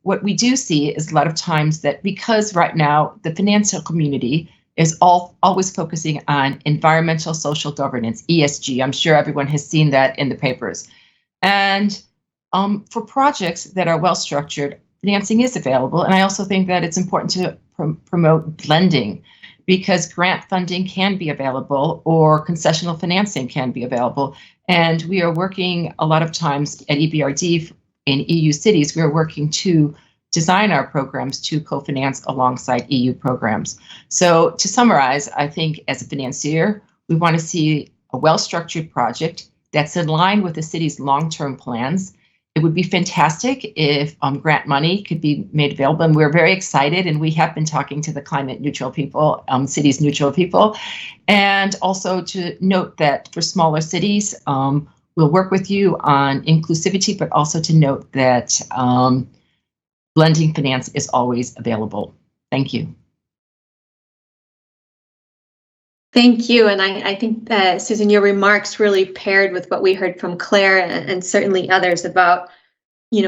S7: what we do see is a lot of times that because right now the financial community is always focusing on environmental social governance, ESG. I'm sure everyone has seen that in the papers. And for projects that are well structured, financing is available. And I also think that it's important to promote blending because grant funding can be available or concessional financing can be available. And we are working a lot of times at EBRD in EU cities, we're working to design our programs to co-finance alongside EU programs. So to summarize, I think as a financier, we want to see a well-structured project that's in line with the city's long-term plans. It would be fantastic if grant money could be made available, and we're very excited, and we have been talking to the climate neutral people, cities neutral people, and also to note that for smaller cities, we'll work with you on inclusivity, but also to note that blending finance is always available. Thank you.
S1: Thank you. And I think that, Susan, your remarks really paired with what we heard from Claire and certainly others about,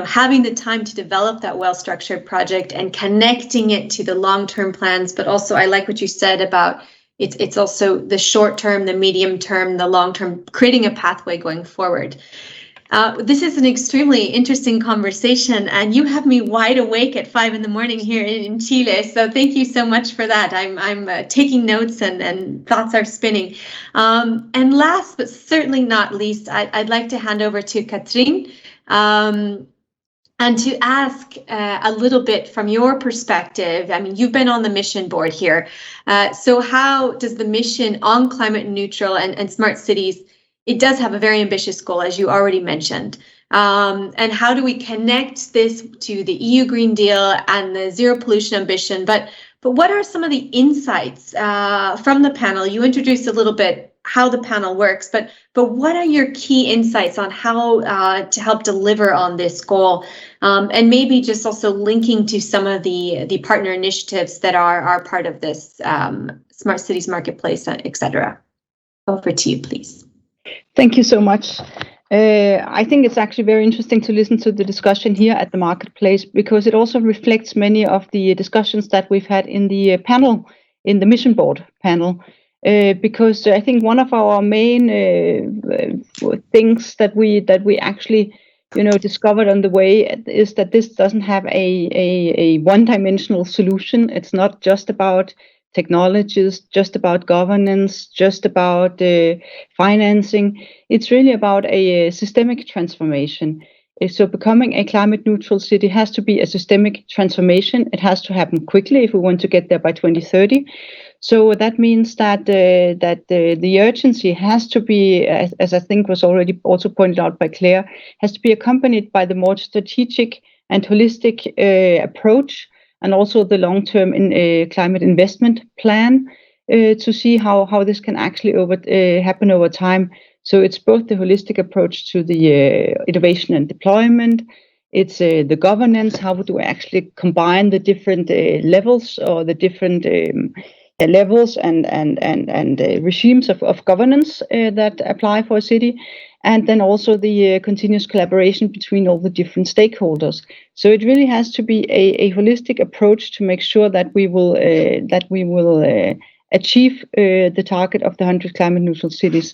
S1: having the time to develop that well-structured project and connecting it to the long-term plans. But also, I like what you said about it's also the short term, the medium term, the long term, creating a pathway going forward. This is an extremely interesting conversation, and you have me wide awake at 5 a.m. here in Chile. So thank you so much for that. I'm taking notes and thoughts are spinning. And last but certainly not least, I'd like to hand over to Katrin and to ask a little bit from your perspective. I mean, you've been on the mission board here. So how does the mission on climate neutral and smart cities, it does have a very ambitious goal, as you already mentioned. And how do we connect this to the EU Green Deal and the zero pollution ambition? But what are some of the insights from the panel? You introduced a little bit how the panel works, but what are your key insights on how to help deliver on this goal? And maybe just also linking to some of the partner initiatives that are part of this Smart Cities Marketplace, etc. Over to you, please.
S8: Thank you so much. I think it's actually very interesting to listen to the discussion here at the marketplace because it also reflects many of the discussions that we've had in the panel, in the mission board panel. Because I think one of our main things that we actually discovered on the way is that this doesn't have a one-dimensional solution. It's not just about technologies, just about governance, just about financing. It's really about a systemic transformation. So becoming a climate neutral city has to be a systemic transformation. It has to happen quickly if we want to get there by 2030. So that means that the urgency has to be, as I think was already also pointed out by Claire, has to be accompanied by the more strategic and holistic approach, and also the long-term climate investment plan to see how this can actually happen over time. So it's both the holistic approach to the innovation and deployment. It's the governance. How do we actually combine the different levels or the different levels and regimes of governance that apply for a city, and then also the continuous collaboration between all the different stakeholders. So it really has to be a holistic approach to make sure that we will achieve the target of the 100 climate neutral cities.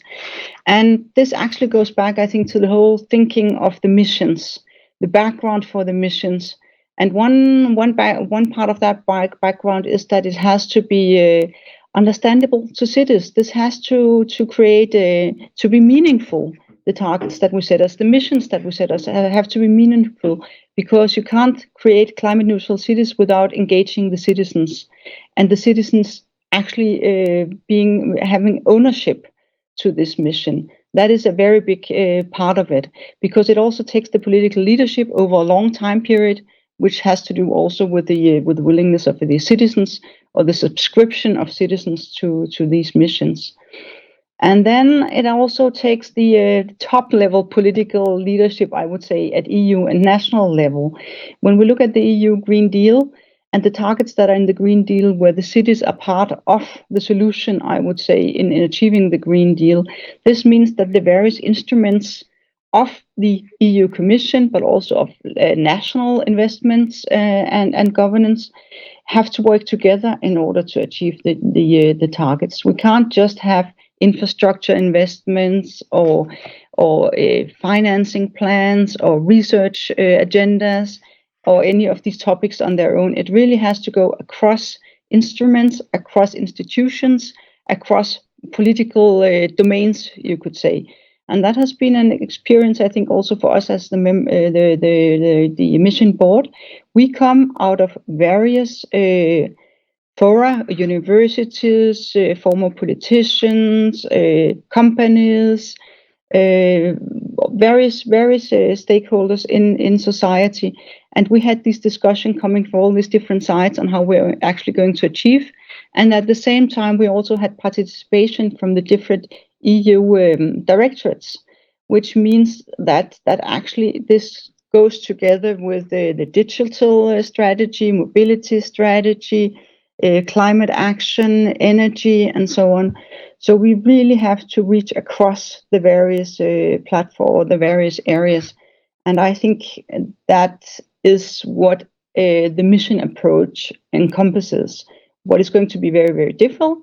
S8: And this actually goes back, I think, to the whole thinking of the missions, the background for the missions. And one part of that background is that it has to be understandable to cities. This has to create to be meaningful. The targets that we set us, the missions that we set us, have to be meaningful, because you can't create climate neutral cities without engaging the citizens, and the citizens actually having ownership to this mission. That is a very big part of it, because it also takes the political leadership over a long time period, which has to do also with the willingness of the citizens, or the subscription of citizens to these missions. And then it also takes the top level political leadership, I would say, at EU and national level. When we look at the EU Green Deal and the targets that are in the Green Deal, where the cities are part of the solution, I would say, in achieving the Green Deal, this means that the various instruments of the EU Commission, but also of national investments and governance, have to work together in order to achieve the targets. We can't just have infrastructure investments or financing plans or research agendas or any of these topics on their own. It really has to go across instruments, across institutions, across political domains, you could say. And that has been an experience, I think, also for us as the mission board. We come out of various fora, universities, former politicians, companies, various stakeholders in society, and we had this discussion coming from all these different sides on how we're actually going to achieve. And at the same time, we also had participation from the different EU directorates, which means that actually this goes together with the digital strategy, mobility strategy, climate action, energy, and so on. So we really have to reach across the various platforms, the various areas. And I think that is what the mission approach encompasses. What is going to be very, very difficult.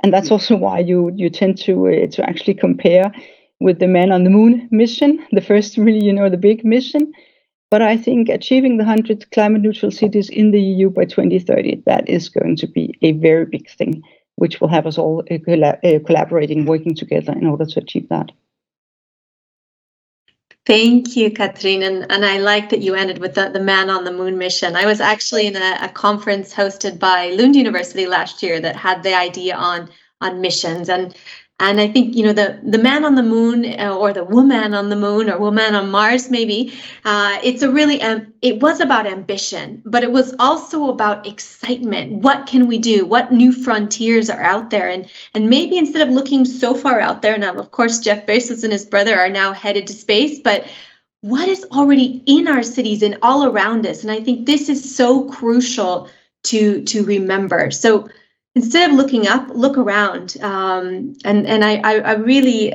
S8: And that's also why you tend to actually compare with the Man on the Moon mission, the first really, the big mission. But I think achieving the 100 climate neutral cities in the EU by 2030, that is going to be a very big thing, which will have us all collaborating, working together in order to achieve that.
S1: Thank you, Katrin. And I like that you ended with the Man on the Moon mission. I was actually in a conference hosted by Lund University last year that had the idea on missions. And I think, the man on the moon or the woman on the moon or woman on Mars, maybe, it was about ambition, but it was also about excitement. What can we do? What new frontiers are out there? And maybe instead of looking so far out there, now, of course, Jeff Bezos and his brother are now headed to space, but what is already in our cities and all around us? And I think this is so crucial to remember. So instead of looking up, look around. And I really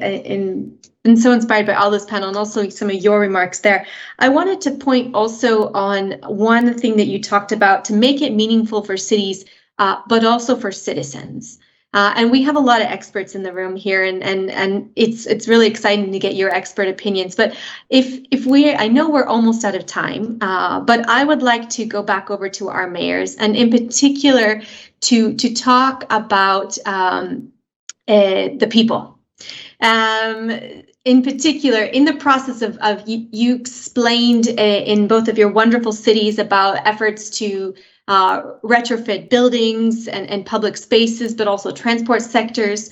S1: been so inspired by all this panel and also some of your remarks there. I wanted to point also on one thing that you talked about to make it meaningful for cities, but also for citizens. And we have a lot of experts in the room here, and it's really exciting to get your expert opinions. But I know we're almost out of time, but I would like to go back over to our mayors, and in particular to talk about the people. In particular, in the process of you explained in both of your wonderful cities about efforts to retrofit buildings and public spaces, but also transport sectors.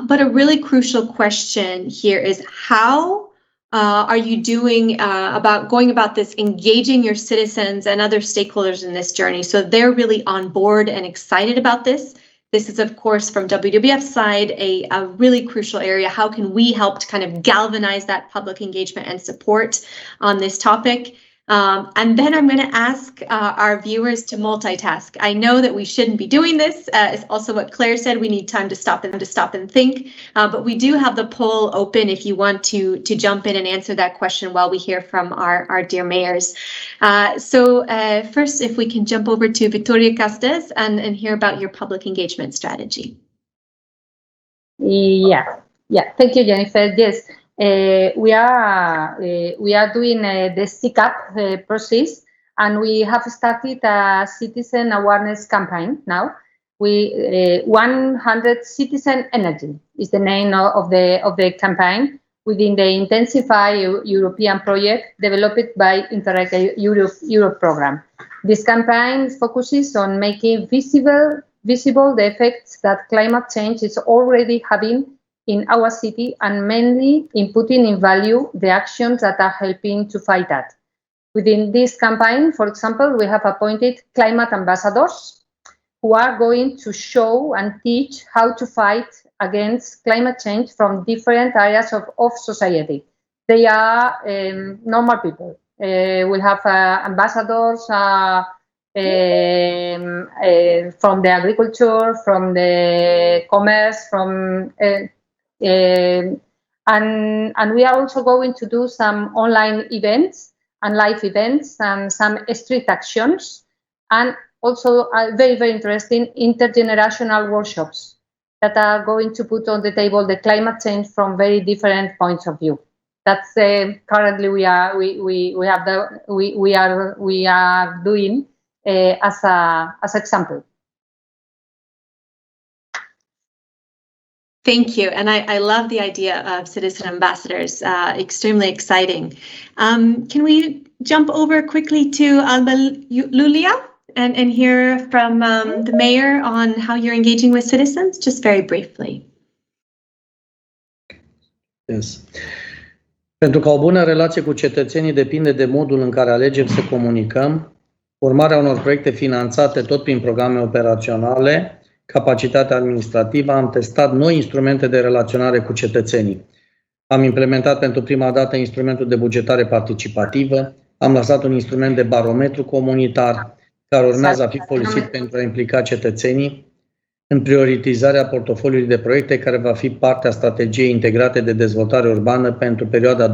S1: But a really crucial question here is how are you doing about going about this, engaging your citizens and other stakeholders in this journey so they're really on board and excited about this? This is, of course, from WWF's side, a really crucial area. How can we help to kind of galvanize that public engagement and support on this topic? And then I'm going to ask our viewers to multitask. I know that we shouldn't be doing this. It's also what Claire said. We need time to stop and think. But we do have the poll open if you want to jump in and answer that question while we hear from our dear mayors. So first, if we can jump over to Victoria Castes and hear about your public engagement strategy.
S3: Yeah. Thank you, Jennifer. Yes. We are doing the CCAP process, and we have started a citizen awareness campaign now. 100 Citizen Energy is the name of the campaign within the Intensify European project developed by Interreg Europe program. This campaign focuses on making visible the effects that climate change is already having in our city, and mainly in putting in value the actions that are helping to fight that. Within this campaign, for example, we have appointed climate ambassadors who are going to show and teach how to fight against climate change from different areas of society. They are normal people. We have ambassadors from the agriculture, from the commerce, from and we are also going to do some online events and live events and some street actions, and also very, very interesting intergenerational workshops that are going to put on the table the climate change from very different points of view. That's currently we are doing as example.
S1: Thank you. And I love the idea of citizen ambassadors, extremely exciting. Can we jump over quickly to Lulia and hear from the mayor on how you're engaging with citizens, just very briefly?
S4: Yes. Pentru că o bună relație cu cetățenii depinde de modul în care alegem să comunicăm, urmarea unor proiecte finanțate tot prin programe operaționale, capacitatea administrativă, am testat noi instrumente de relaționare cu cetățenii. Am implementat pentru prima dată instrumentul de bugetare participativă, am lansat un instrument de barometru comunitar care urmează a fi folosit pentru a implica cetățenii în prioritizarea portofoliului de proiecte care va fi parte a strategiei integrate de dezvoltare urbană pentru perioada 2021-2030.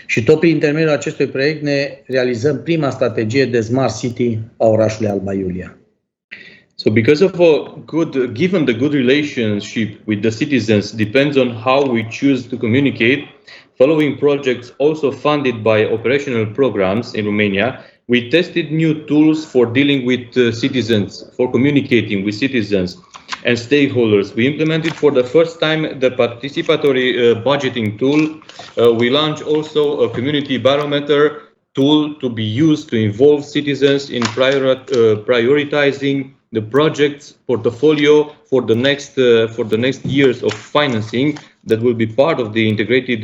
S4: Și tot prin intermediul acestui proiect ne realizăm prima strategie de Smart City a orașului Alba Iulia.
S5: So because of given the good relationship with the citizens depends on how we choose to communicate, following projects also funded by operational programs in Romania, we tested new tools for dealing with citizens, for communicating with citizens and stakeholders. We implemented for the first time the participatory budgeting tool. We launched also a community barometer tool to be used to involve citizens in prioritizing the project's portfolio for the next years of financing that will be part of the integrated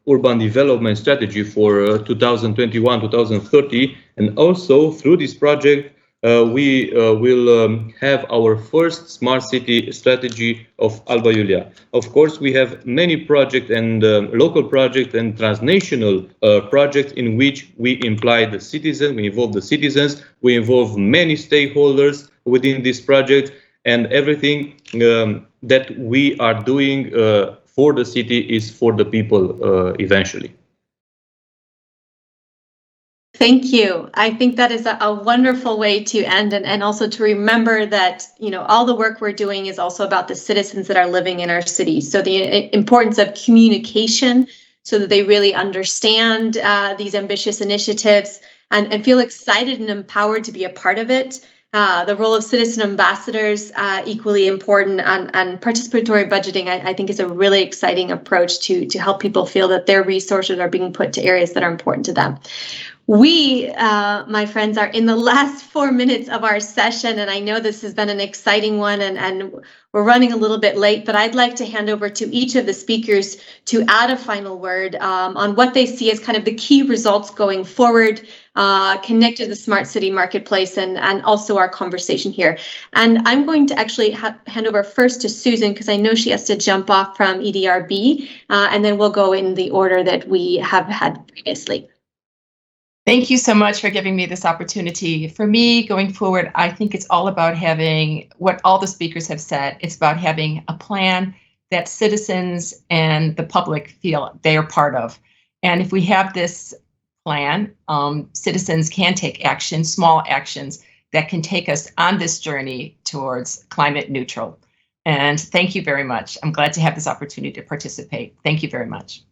S5: urban development strategy for 2021-2030. And also through this project, we will have our first smart city strategy of Alba Iulia. Of course, we have many projects and local projects and transnational projects in which we imply the citizens, we involve the citizens, we involve many stakeholders within this project, and everything that we are doing for the city is for the people eventually.
S1: Thank you. I think that is a wonderful way to end, and also to remember that, you know, all the work we're doing is also about the citizens that are living in our cities. So the importance of communication so that they really understand these ambitious initiatives and feel excited and empowered to be a part of it. The role of citizen ambassadors, equally important, and participatory budgeting, I think, is a really exciting approach to help people feel that their resources are being put to areas that are important to them. We, my friends, are in the last 4 minutes of our session, and I know this has been an exciting one, and we're running a little bit late, but I'd like to hand over to each of the speakers to add a final word on what they see as kind of the key results going forward, connected to the Smart City Marketplace, and also our conversation here. And I'm going to actually hand over first to Susan, because I know she has to jump off from EDRB, and then we'll go in the order that we have had previously.
S7: Thank you so much for giving me this opportunity. For me, going forward, I think it's all about having what all the speakers have said. It's about having a plan that citizens and the public feel they are part of. And if we have this plan, citizens can take action, small actions that can take us on this journey towards climate neutral. And thank you very much. I'm glad to have this opportunity to participate. Thank you very much.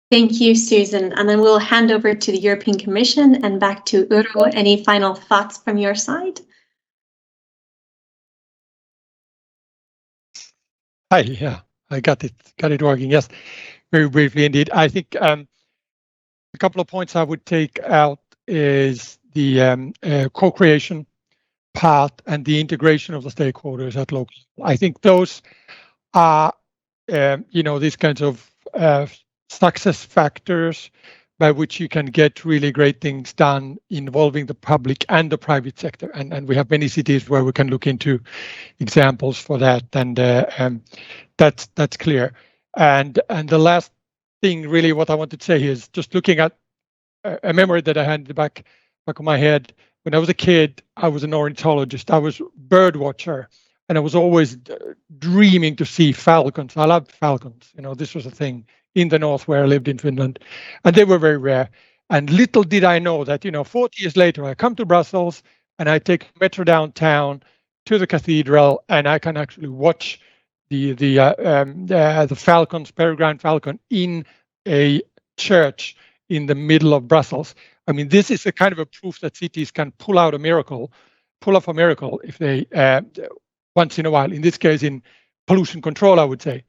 S1: Thank you, Susan. And then we'll hand over to the European Commission and back to Uro. Any final thoughts from your side?
S2: Hi, yeah, I got it working. Yes, very briefly indeed. I think a couple of points I would take out is the co-creation part and the integration of the stakeholders at local. I think those are, these kinds of success factors by which you can get really great things done involving the public and the private sector. And we have many cities where we can look into examples for that, and that's clear. And the last thing, really, what I wanted to say is just looking at a memory that I had in the back of my head. When I was a kid, I was an ornithologist. I was bird watcher, and I was always dreaming to see falcons. I loved falcons. This was a thing in the north where I lived in Finland, and they were very rare. And little did I know that, 40 years later, I come to Brussels and I take metro downtown to the cathedral, and I can actually watch the falcons, peregrine falcon, in a church in the middle of Brussels. I mean, this is a kind of a proof that cities can pull off a miracle if they, once in a while, in this case, in pollution control, I would say.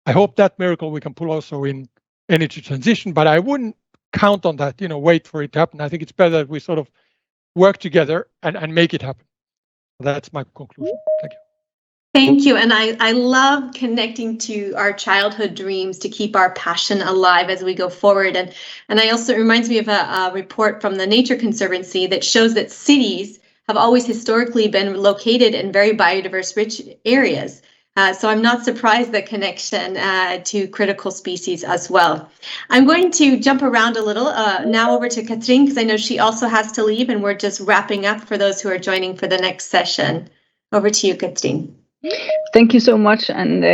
S2: I hope that miracle we can pull also in energy transition, but I wouldn't count on that, wait for it to happen. I think it's better that we sort of work together and make it happen. That's my conclusion. Thank you.
S1: Thank you. And I love connecting to our childhood dreams to keep our passion alive as we go forward. And I also, it reminds me of a report from the Nature Conservancy that shows that cities have always historically been located in very biodiverse rich areas. So I'm not surprised the connection to critical species as well. I'm going to jump around a little now over to Katrin, because I know she also has to leave, and we're just wrapping up for those who are joining for the next session. Over to you, Katrin.
S8: Thank you so much. And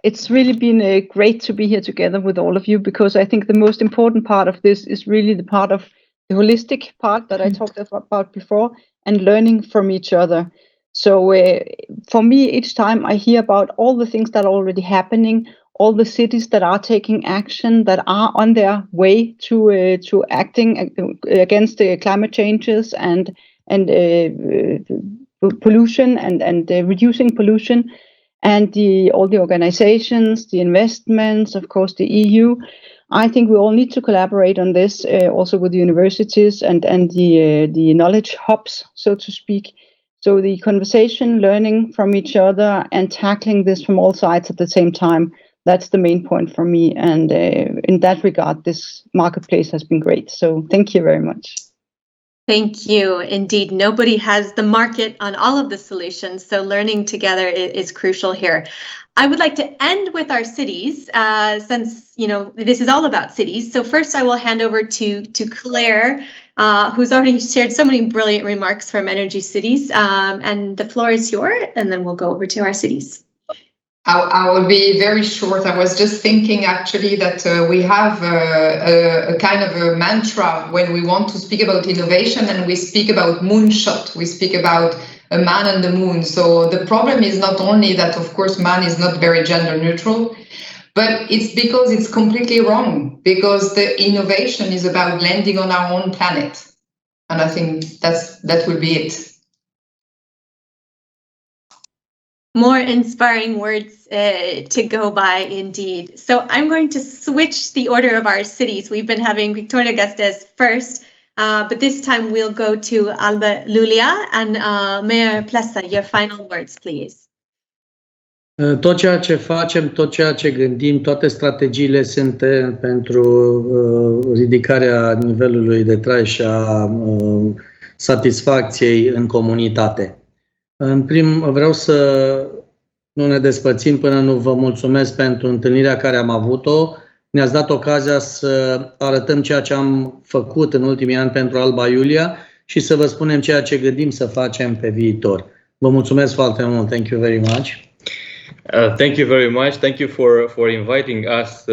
S8: it's really been great to be here together with all of you, because I think the most important part of this is really the part of the holistic part that I talked about before, and learning from each other. So for me, each time I hear about all the things that are already happening, all the cities that are taking action, that are on their way to acting against the climate changes and pollution and reducing pollution, and all the organizations, the investments, of course, the EU. I think we all need to collaborate on this, also with the universities and the knowledge hubs, so to speak. So the conversation, learning from each other, and tackling this from all sides at the same time, that's the main point for me. And in that regard, this marketplace has been great. So thank you very much.
S1: Thank you. Indeed, nobody has the market on all of the solutions, so learning together is crucial here. I would like to end with our cities, since this is all about cities. So first, I will hand over to Claire, who's already shared so many brilliant remarks from Energy Cities, and the floor is yours. And then we'll go over to our cities.
S6: I will be very short. I was just thinking actually that we have a kind of a mantra when we want to speak about innovation, and we speak about moonshot. We speak about a man on the moon. So the problem is not only that, of course, man is not very gender neutral, but it's because it's completely wrong, because the innovation is about landing on our own planet. And I think that will be it.
S1: More inspiring words to go by indeed. So I'm going to switch the order of our cities. We've been having Vitoria-Gasteiz first, but this time we'll go to Alba Iulia and Mayor Plesa, your final words, please.
S4: Tot ceea ce facem, tot ceea ce gândim, toate strategiile sunt pentru ridicarea nivelului de trai și a satisfacției în comunitate. Vreau să nu ne despărțim până nu vă mulțumesc pentru întâlnirea care am avut-o. Ne-ați dat ocazia să arătăm ceea ce am făcut în ultimii ani pentru Alba Iulia și să vă spunem ceea ce gândim să facem pe viitor. Vă mulțumesc foarte mult. Thank you very much.
S5: Thank you very much. Thank you for inviting us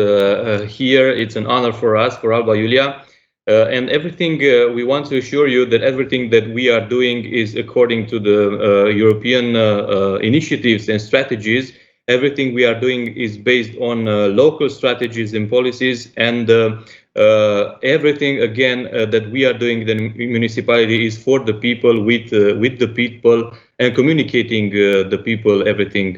S5: here. It's an honor for us, for Alba Iulia. And everything we want to assure you that everything that we are doing is according to the European initiatives and strategies. Everything we are doing is based on local strategies and policies, and everything again that we are doing the municipality is for the people, with the people, and communicating the people everything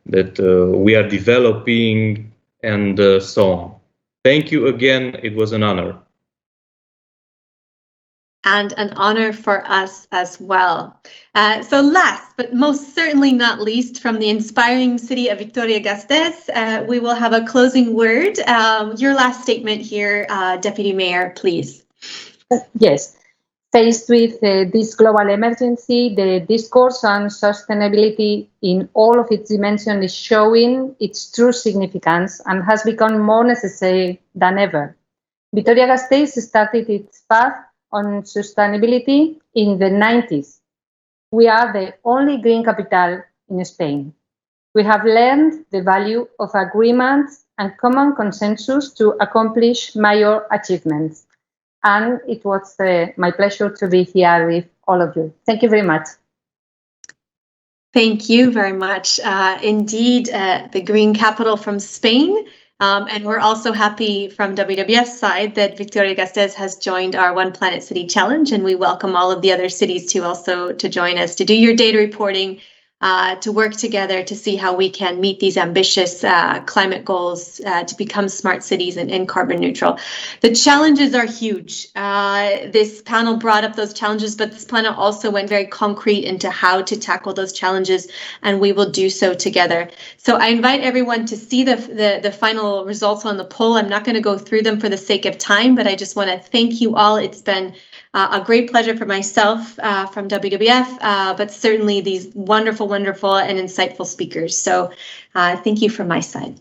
S5: that we are developing, and so on. Thank you again. It was an honor.
S1: And an honor for us as well. So last, but most certainly not least, from the inspiring city of Vitoria-Gasteiz, we will have a closing word. Your last statement here, Deputy Mayor, please.
S3: Yes. Faced with this global emergency, the discourse on sustainability in all of its dimensions is showing its true significance and has become more necessary than ever. Vitoria-Gasteiz started its path on sustainability in the 90s. We are the only green capital in Spain. We have learned the value of agreements and common consensus to accomplish major achievements. And it was my pleasure to be here with all of you. Thank you very much.
S1: Thank you very much. Indeed, the Green Capital from Spain. And we're also happy from WWF's side that Vitoria-Gasteiz has joined our One Planet City Challenge, and we welcome all of the other cities to join us, to do your data reporting, to work together to see how we can meet these ambitious climate goals to become smart cities and carbon neutral. The challenges are huge. This panel brought up those challenges, but this panel also went very concrete into how to tackle those challenges, and we will do so together. So I invite everyone to see the final results on the poll. I'm not going to go through them for the sake of time, but I just want to thank you all. It's been a great pleasure for myself from WWF, but certainly these wonderful and insightful speakers. So thank you from my side.